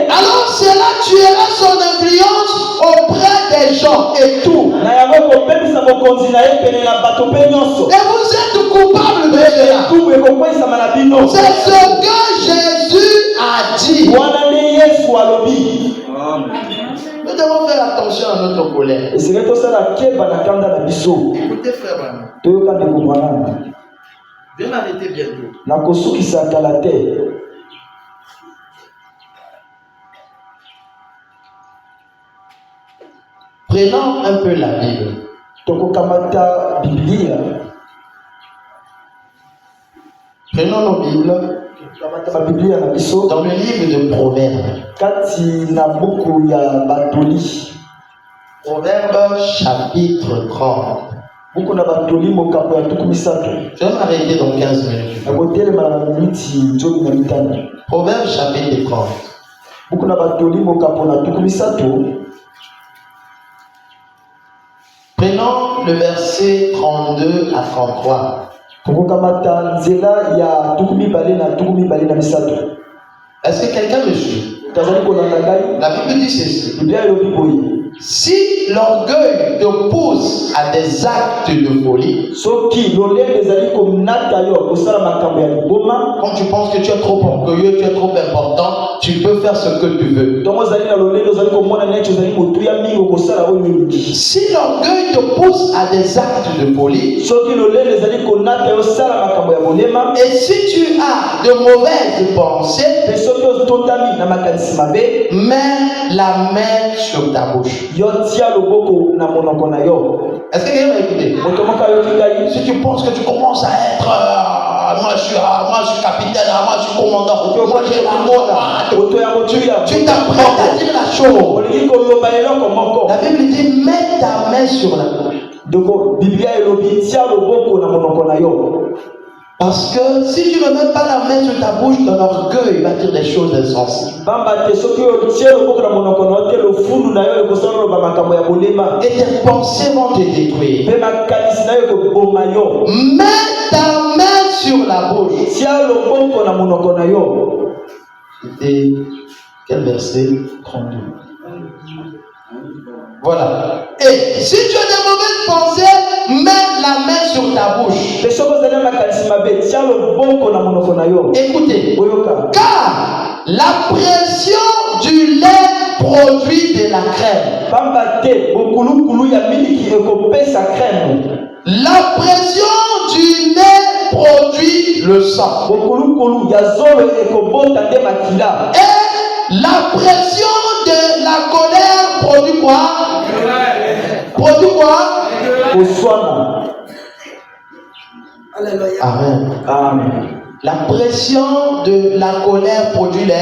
alors cela tuera son influence auprès des gens et tout. Et vous êtes coupable de cela. C'est ce que Jésus a dit. Nous devons faire attention à notre colère. Écoutez, frère, je vais m'arrêter bientôt. Prenons un peu la Bible. Prenons nos Bibles dans le livre de Proverbes. Proverbes chapitre 30. Je vais m'arrêter dans 15 minutes. Proverbes chapitre 30. Prenons le verset 32 à 33. Est-ce que quelqu'un me suit? La Bible dit ceci. Si l'orgueil te pousse à des actes de folie, quand tu penses que tu es trop orgueilleux, tu es trop important, tu peux faire ce que tu veux. Si l'orgueil te pousse à des actes de folie, et si tu as de mauvaises pensées, mets la main sur ta bouche. Est-ce que quelqu'un m'a écouté? Si tu penses que tu commences à être moi je suis capitaine, moi je suis commandant, moi j'ai la mode, tu t'apprêtes à dire la chose. La Bible dit mets ta main sur la bouche. Parce que si tu ne mets pas la main sur ta bouche, ton orgueil va dire des choses insensées. Et tes pensées vont te détruire. Mets ta main sur la bouche. C'était quel verset? 32. Voilà. Et si tu as des mauvaises pensées, mets la main sur ta bouche. Écoutez, car la pression du lait produit de la crème. La pression du nez produit le sang. Et la pression de la colère produit quoi? Produit quoi? Alléluia. Amen. Amen. La pression de la colère produit les.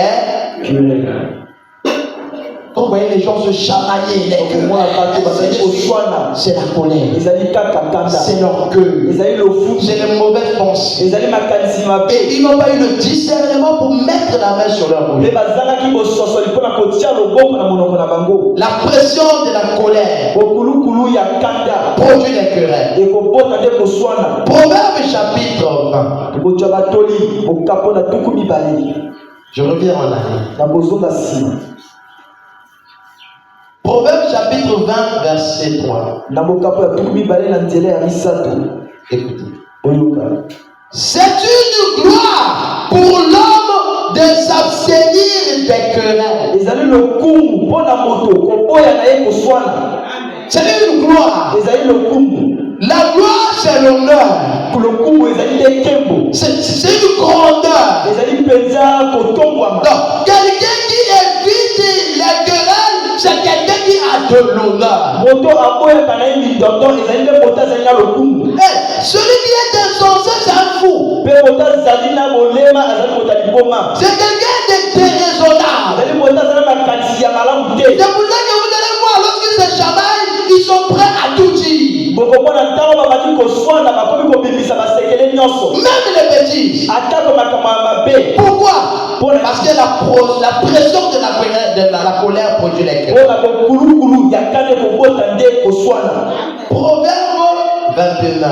Quand vous voyez les gens se chamailler, c'est la colère, c'est l'orgueil, c'est les mauvaises pensées. Et ils n'ont pas eu le discernement pour mettre la main sur leur bouche. La pression de la colère produit les querelles. Proverbe chapitre 20. Je reviens en arrière. Proverbe chapitre 20, verset 3. Écoutez. C'est une gloire pour l'homme de s'abstenir des querelles. C'est une gloire. La gloire, c'est l'honneur. C'est une grandeur. Donc, quelqu'un qui évite les querelles, c'est quelqu'un qui a de l'honneur. Celui qui est insensé, c'est un fou. C'est quelqu'un de déraisonnable. C'est pour ça que vous allez voir, lorsqu'ils se chamaillent, ils sont prêts à tout dire. Même les bêtises. Pourquoi? Parce que la pression de la colère produit les cœurs. Proverbe 29.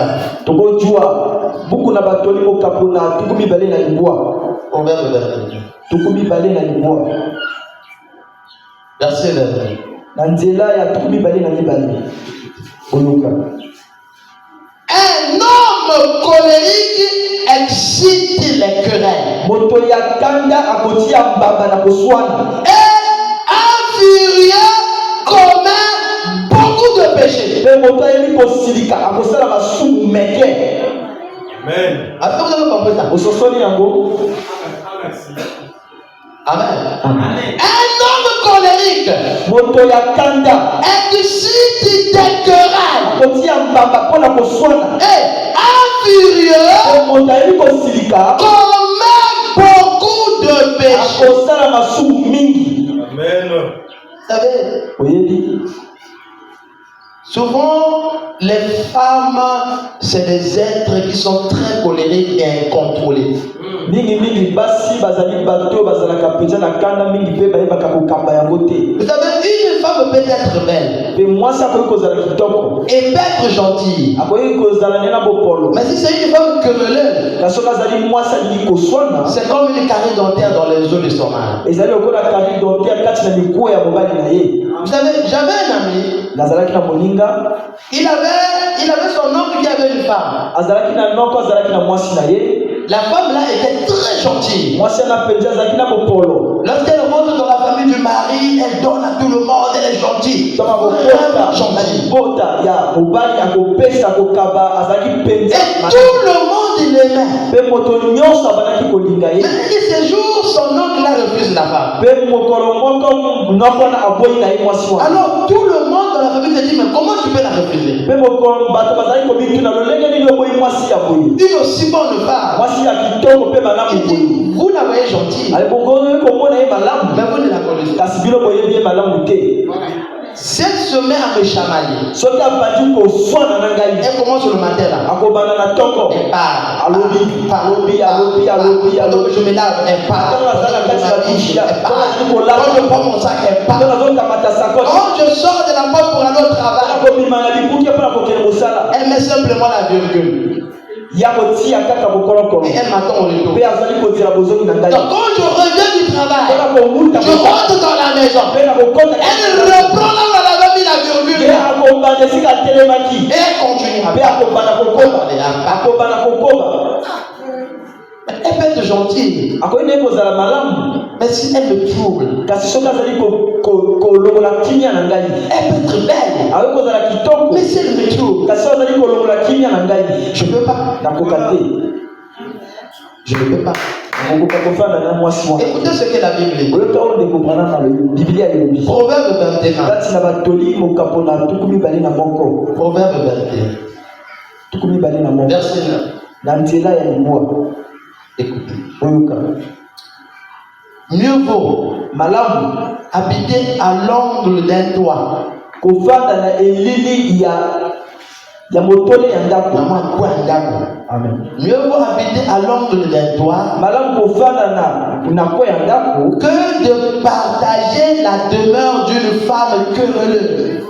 Proverbe 29. Verset 29. Un homme colérique excite les querelles. Et un furieux commet beaucoup de péchés. Amen. Est-ce que vous avez compris ça? Amen. Un homme colérique excite des querelles. Et un furieux commet beaucoup de péchés. Amen. Vous savez, souvent les femmes, c'est des êtres qui sont très colériques et incontrôlés. Vous savez, une femme peut être belle et peut être gentille. Mais si c'est une femme querelleuse, c'est comme une carie dentaire dans les os de son âme. Vous savez, j'avais un ami. Il avait son oncle qui avait une femme. La femme là était très gentille. Lorsqu'elle rentre dans la famille du mari, elle donne à tout le monde, elle est gentille. Et tout le monde l'aimait. Mais ces jours, son oncle là refuse la femme. Alors tout le monde dans la famille se dit, mais comment tu peux la refuser? Une aussi bonne femme. Il dit, vous la voyez gentille, mais vous ne la connaissez pas. Si elle se met à me chamailler, elle commence le matin là. Elle parle. Donc je me lave, elle parle. Quand je prends mon sac, elle parle. Quand je sors de la porte pour aller au travail, elle met simplement la virgule. Et elle m'attend au retour. Donc quand je reviens du travail, je rentre dans la maison. Elle reprend là où elle avait mis la virgule. Et elle continue. Elle peut être gentille. Mais si elle me trouble, elle peut être belle. Mais si elle me trouble, je ne peux pas. Je ne peux pas. Écoutez ce que la Bible dit. Proverbe 21. Proverbe 21. Verset 9. Écoutez. Mieux vaut habiter à l'angle d'un toit. Mieux vaut habiter à l'angle d'un toit que de partager la demeure d'une femme querelleuse.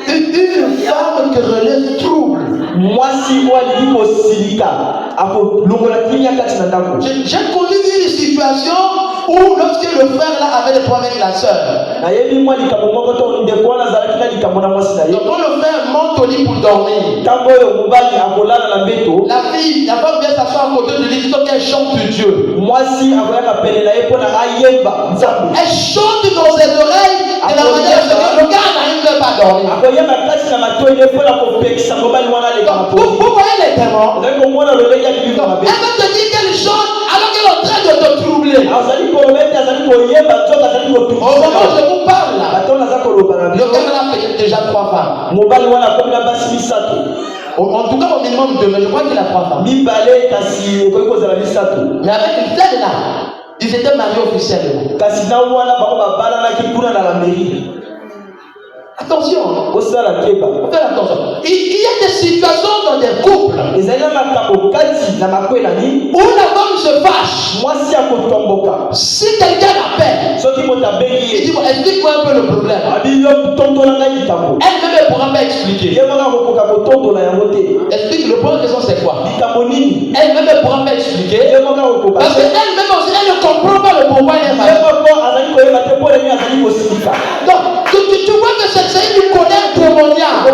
Une femme querelleuse trouble. J'ai connu une situation où lorsque le frère là avait des problèmes avec la sœur, donc quand le frère monte au lit pour dormir, la femme vient s'asseoir à côté de lui, donc elle chante de Dieu. Elle chante dans ses oreilles de la manière que le gars n'arrive pas à dormir. Vous voyez les démons? Elle va te dire qu'elle chante alors qu'elle est en train de te troubler. Au moment où je vous parle là, le gars a peut-être déjà 3 femmes. En tout cas au minimum 2, mais je crois qu'il a 3 femmes. Mais avec celle-là, ils étaient mariés officiellement. Attention, faites attention. Il y a des situations dans des couples où la femme se fâche. Si quelqu'un l'appelle, il dit explique-moi un peu le problème. Elle-même ne pourra pas expliquer. Explique le problème, c'est quoi? Elle-même ne pourra pas expliquer. Parce qu'elle-même aussi, elle ne comprend pas le pourquoi elle est malade. Donc, tu vois que c'est une colère démoniaque.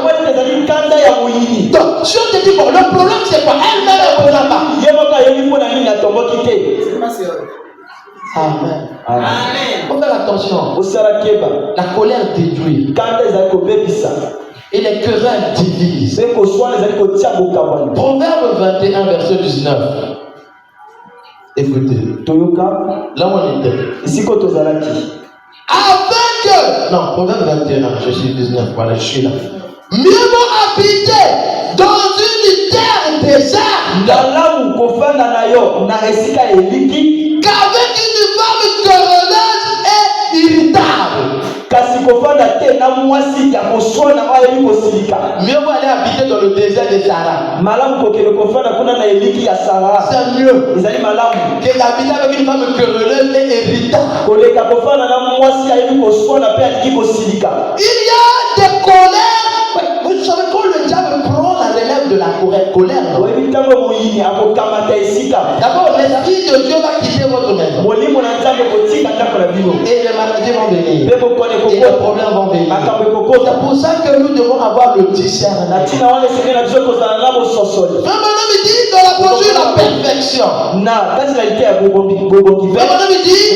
Donc, si on te dit, bon, le problème c'est quoi? Elle-même ne pourra pas. Amen. Faut faire attention. La colère détruit. Et les querelles divisent. Proverbe 21, verset 19. Écoutez. Là où on était. Non, Proverbe 21, je suis 19, voilà, je suis là. Mieux vaut habiter dans une terre déserte qu'avec une femme querelleuse et irritable. Mieux vaut aller habiter dans le désert de Sahara. C'est mieux que d'habiter avec une femme querelleuse et irritable. Il y a des colères. Vous savez quand le diable prend la relève de la colère, d'abord l'esprit de Dieu va quitter votre maison. Et les maladies vont venir. Et les problèmes vont venir. C'est pour ça que nous devons avoir le discernement. Vraiment, il dit dans la posture de la perfection. Vraiment, il dit,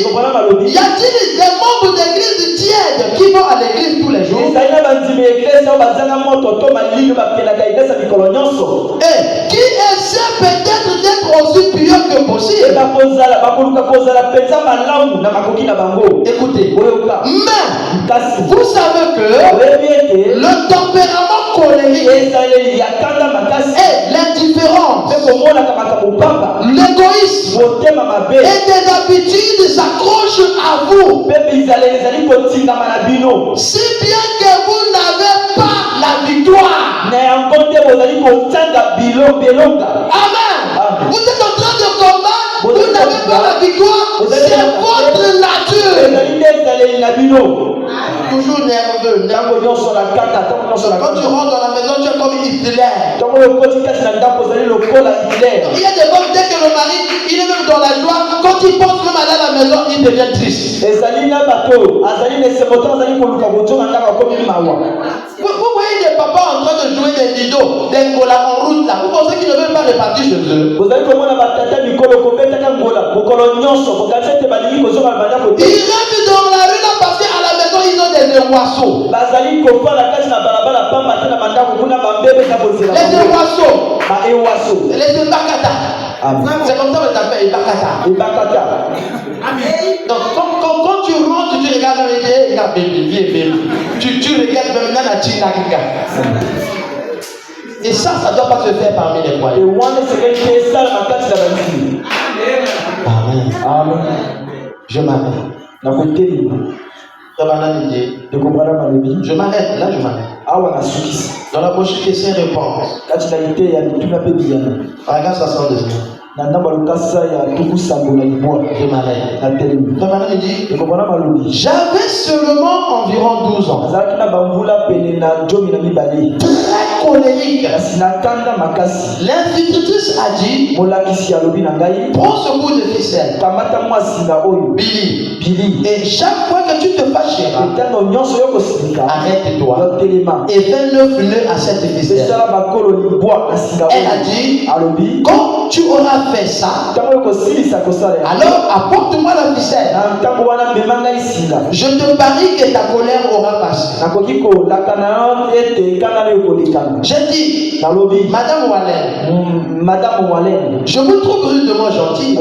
y a-t-il des membres d'église tièdes qui vont à l'église tous les jours? Et qui essaie peut-être d'être aussi pieux que possible. Écoutez, mais vous savez que le tempérament colérique et l'indifférence, l'égoïsme et des habitudes s'accrochent à vous. Si bien que vous n'avez pas la victoire. Amen. Vous êtes en train de combattre, vous n'avez pas la victoire, c'est votre nature. Toujours nerveux. Quand tu rentres dans la maison, tu es comme Hitler. Il y a des femmes, dès que le mari, il est même dans la joie, quand il pense même aller à la maison, il devient triste. Vous voyez des papas en train de jouer des lidos, des ngolas en route là. Vous pensez qu'ils ne veulent pas repartir chez eux? Ils rentrent dans la rue là parce qu'à la maison ils ont des oiseaux. Les oiseaux. Les Ibakata. C'est comme ça que tu appelles Ibakata. Donc quand tu rentres, tu regardes tu regardes même dans la Chine. Et ça doit pas se faire parmi les croyants. Amen. Je m'arrête. Je m'arrête, là je m'arrête. Dans la prochaine question réponse. Paragraphe 62. Je m'arrête. J'avais seulement environ 12 ans. Très colérique. L'institutrice a dit, prends ce bout de ficelle, Billy, et chaque fois que tu te fâcheras, arrête-toi et fais 9 nœuds à cette ficelle. Elle a dit, quand tu auras fait ça, alors apporte-moi la ficelle. Je te parie que ta colère aura passé. J'ai dit, Madame Wallen, je vous trouve rudement gentil.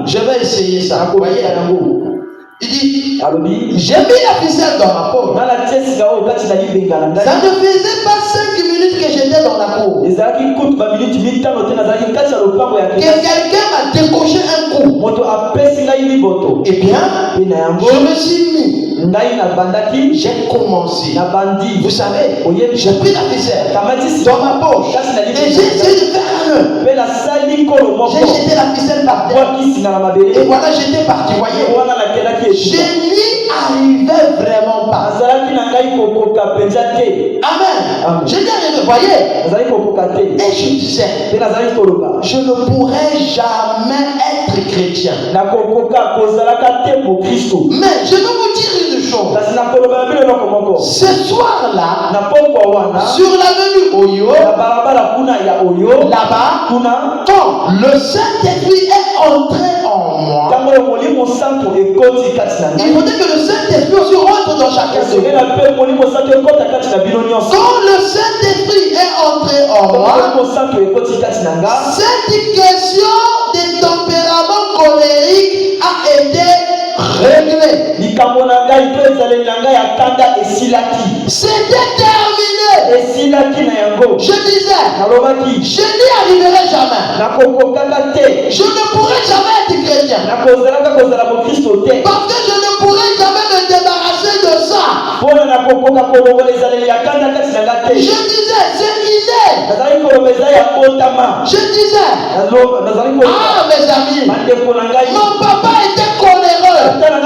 Je vais essayer ça. Voyez. Il dit, j'ai mis la ficelle dans ma peau. Ça ne faisait pas 5 minutes que j'étais dans la cour. Que quelqu'un m'a décoché un coup. Eh bien, je me suis mis. J'ai commencé. Vous savez, j'ai pris la ficelle dans ma poche. Et j'ai essayé de faire un nœud. J'ai jeté la ficelle par terre. Et voilà, j'étais parti. Voyez. Je n'y arrivais vraiment pas. Amen. Je n'y arrivais, voyez. Et je disais, je ne pourrais jamais être chrétien. Mais je vais vous dire une chose. Ce soir-là, sur l'avenue Oyo, là-bas, quand le Saint-Esprit est entré en moi, il faudrait que le Saint-Esprit aussi rentre dans chacun de nous. Quand le Saint-Esprit est entré en moi, cette question des tempéraments colériques a été réglée. C'était terminé. Je disais, je n'y arriverai jamais. Je ne pourrai jamais être chrétien. Parce que je ne pourrai jamais me débarrasser de ça. Je disais, c'est inné. Je disais, mes amis, mon papa était coléreux. Et ma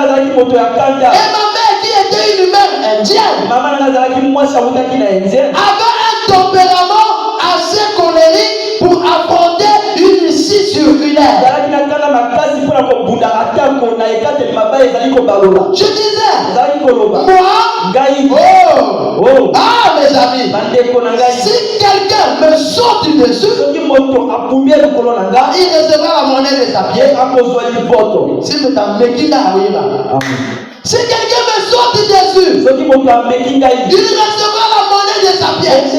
mère qui était une mère indienne avait un tempérament assez colérique pour affronter une scie circulaire. Je disais, moi, mes amis, si quelqu'un me saute dessus, il recevra la monnaie de sa pied. Si quelqu'un me saute dessus, il recevra la monnaie de sa pièce.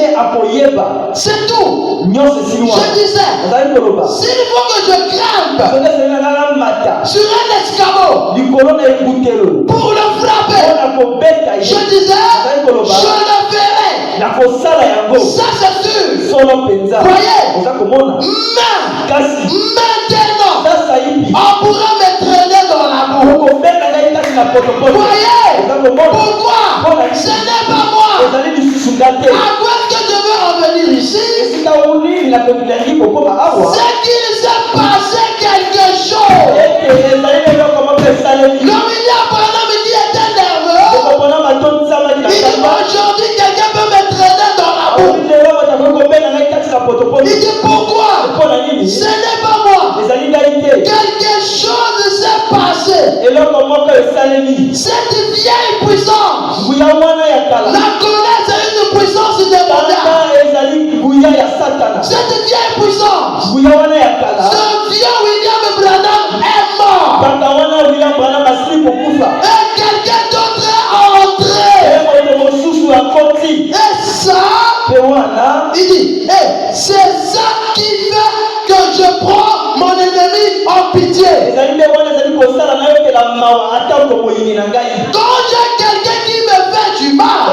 C'est tout. Je disais, s'il faut que je grimpe sur un escabeau pour le frapper, je disais, je le ferai. Ça c'est sûr. Voyez, maintenant, on pourra me traîner dans la boue. Voyez, pourquoi? Ce n'est pas moi. À quoi est-ce que je veux en venir ici? C'est qu'il s'est passé quelque chose. Le milliard Branham qui était nerveux, il dit aujourd'hui quelqu'un peut me Et cette vieille puissance, la colère, c'est une puissance démoniaque. Cette vieille puissance, ce vieux William Branham est mort. Et quelqu'un d'autre est entré. Et ça, il dit, c'est ça qui fait que je prends mon ennemi en pitié. Quand j'ai quelqu'un qui me fait du mal,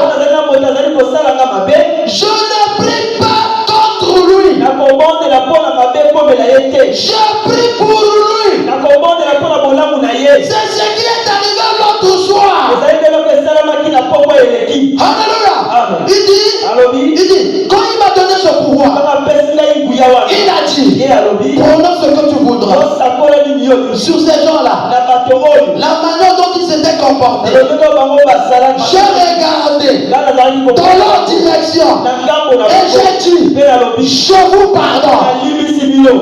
je ne prie pas contre lui. Je prie pour lui. C'est ce qui est arrivé l'autre soir. Alléluia. Il dit, quand il m'a donné ce pouvoir, il a dit, prononce ce que tu voudras sur ces gens-là. La manière dont ils s'étaient comportés, j'ai regardé dans leur direction et j'ai dit, je vous pardonne.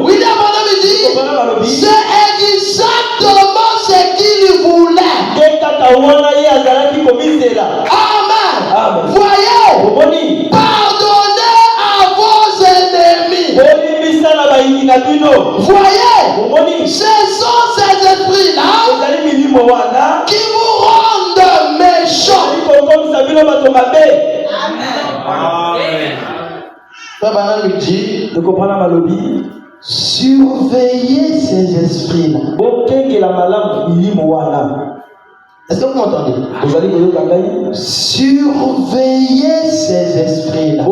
William Branham dit, c'est exactement ce qu'il voulait. Amen. Voyez, pardonnez à vos ennemis. Voyez, ce sont ces esprits-là qui vous rendent méchants. Frère Branham me dit, surveillez ces esprits-là. Est-ce que vous m'entendez? Surveillez ces esprits-là.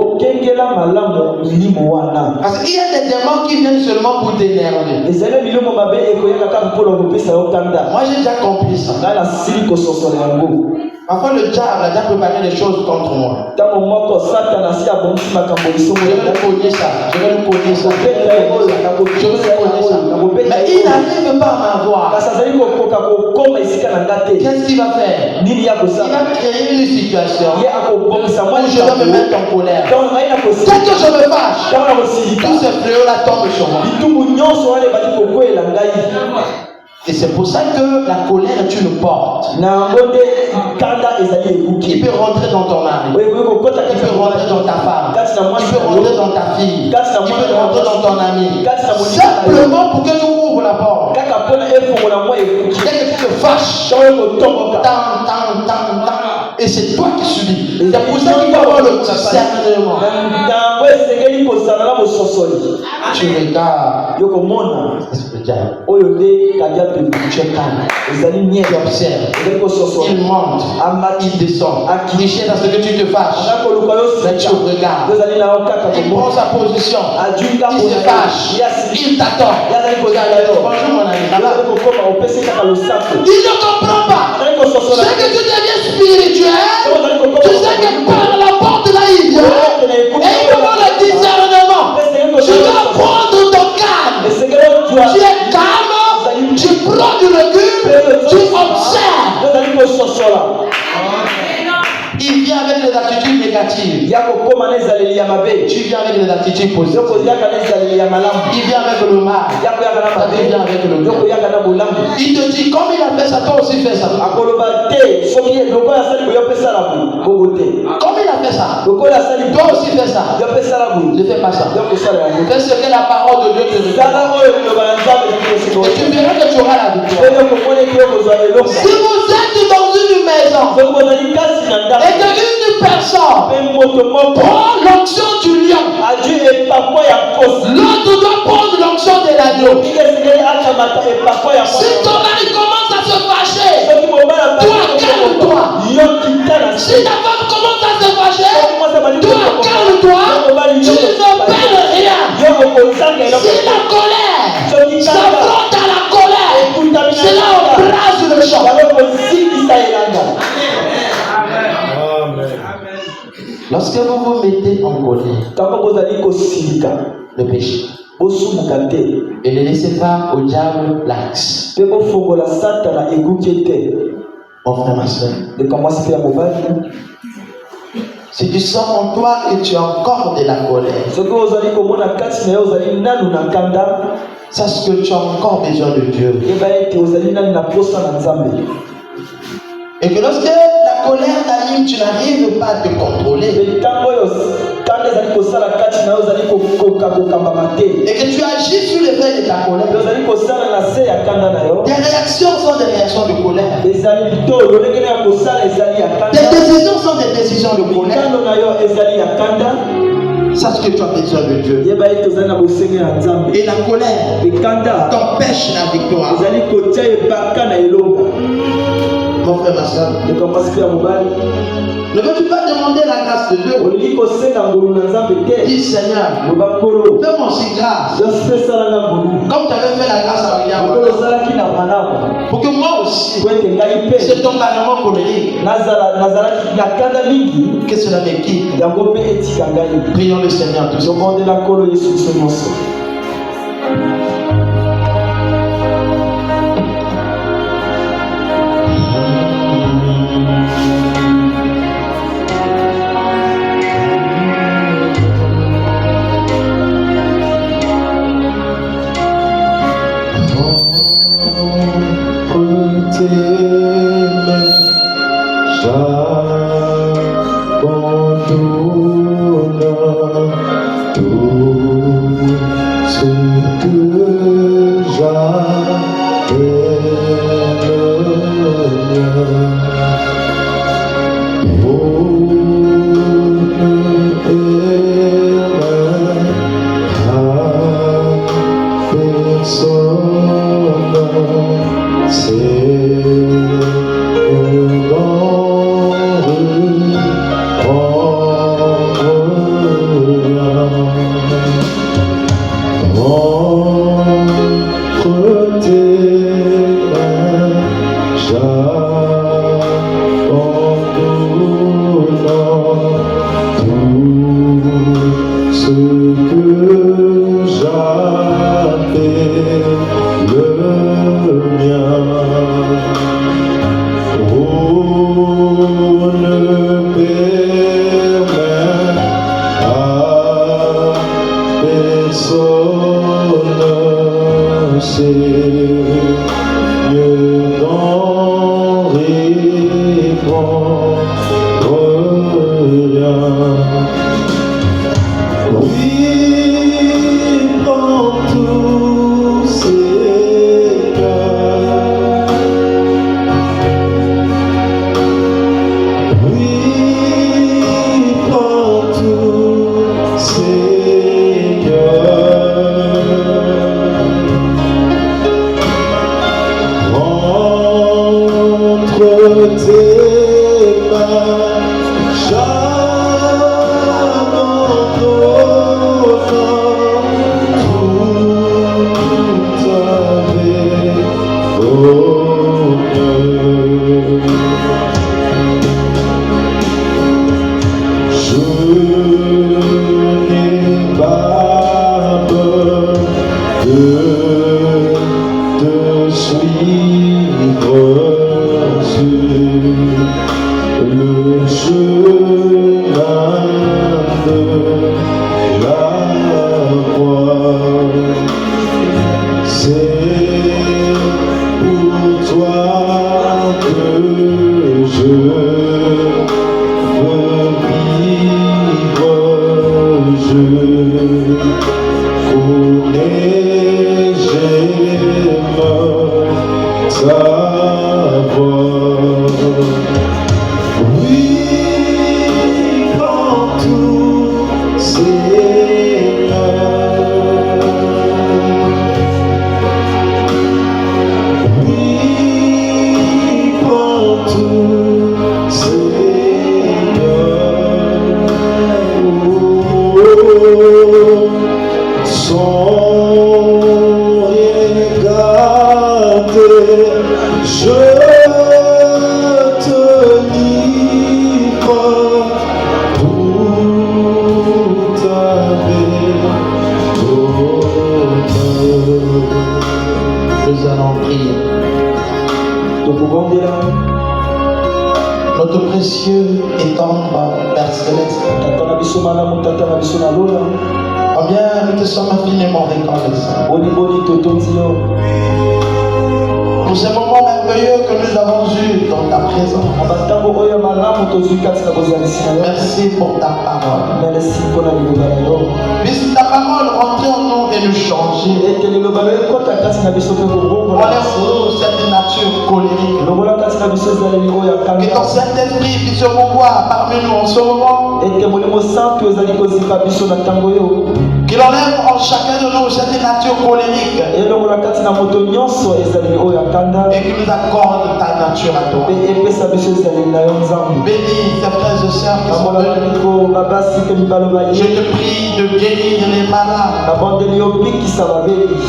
Parce qu'il y a des démons qui viennent seulement pour t'énerver. Moi j'ai déjà compris ça. Parfois le diable a déjà préparé des choses contre moi. Je vais lui cogner ça. Mais il n'arrive pas à m'avoir. Qu'est-ce qu'il va faire? Il va créer une situation où je vais me mettre en colère. Dès que je me fâche, tous ces fléaux-là tombent sur moi. Et c'est pour ça que la colère est une porte. Il peut rentrer dans ton mari. Il peut rentrer dans ta femme. Il peut rentrer dans ta fille. Il peut rentrer dans ton ami. Simplement pour que tu ouvres la porte. Dès que tu te fâches, et c'est toi qui subis. C'est pour ça qu'il faut avoir le discernement. Tu regardes. Tu es calme. Tu observes. Il monte. Il descend. Il cherche à ce que tu te fâches. Mais tu regardes. Il prend sa position. Il se fâche. Il t'attend. Bonjour mon ami. Il ne comprend pas. C'est que tu deviens spirituel. Tu sais que par la porte là il vient. Et il demande le discernement. Tu dois prendre ton calme. Tu es calme. Tu prends du recul. Tu observes. Il vient avec des attitudes négatives. Tu viens avec des attitudes positives. Il vient avec le mal. Tu viens avec le bien. Il te dit, comme il a fait ça, toi aussi fais ça. Comme il a fait ça, toi aussi fais ça. Ne fais pas ça. Fais ce que la parole de Dieu te regarde. Et tu verras que tu auras la victoire. Si vous êtes dans une maison, et qu'une personne prend l'onction du lion, l'autre doit prendre l'onction de l'agneau. Si ton mari commence à se fâcher, toi calme-toi. Si ta femme commence à se fâcher, toi calme-toi. Tu ne perds rien. Si la colère s'affronte à la colère, c'est là on brasse le champ. Lorsque vous vous mettez en colère, le péché, et ne laissez pas au diable l'axe. Mon frère, ma soeur, si tu sens en toi que tu as encore de la colère, sache que tu as encore besoin de Dieu. Et que lorsque la colère t'anime, tu n'arrives pas à te contrôler. Et que tu agis sur les faits de ta colère. Tes réactions sont des réactions de colère. Tes décisions sont des décisions de colère. Sache que tu as besoin de Dieu. Et la colère t'empêche la victoire. Mon frère, ma soeur, ne veux-tu pas demander la grâce de Dieu? Dis Seigneur, fais-moi aussi grâce. Comme tu avais fait la grâce à William. Pour que moi aussi, ce tombement colérique, que cela me quitte. Prions le Seigneur tous ensemble. Notre précieux et tendre Père Céleste, Combien nous te sommes infiniment reconnaissants pour ces moments merveilleux que nous avons eus dans ta présence. Merci pour ta parole. Puisse ta parole rentrer en nous et nous changer. Enlève-nous cette nature colérique. Que ton Saint-Esprit puisse se mouvoir parmi nous en ce moment. Qu'il enlève en chacun de nous cette nature colérique. Et qu'il nous accorde ta nature à toi. Bénis ces frères et sœurs qui sont venus. Je te prie de guérir les malades.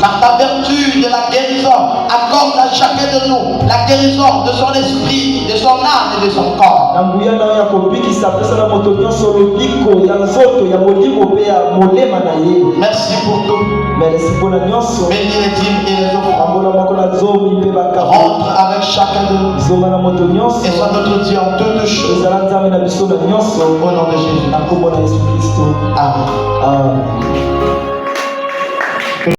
Par ta vertu de la guérison, accorde à chacun de nous la guérison de son esprit, de son âme et de son corps. Merci pour tout. Bénis les dîmes et les offrandes. Rentre avec chacun de nous. Et sois notre Dieu en toutes choses. Au nom de Jésus. Amen.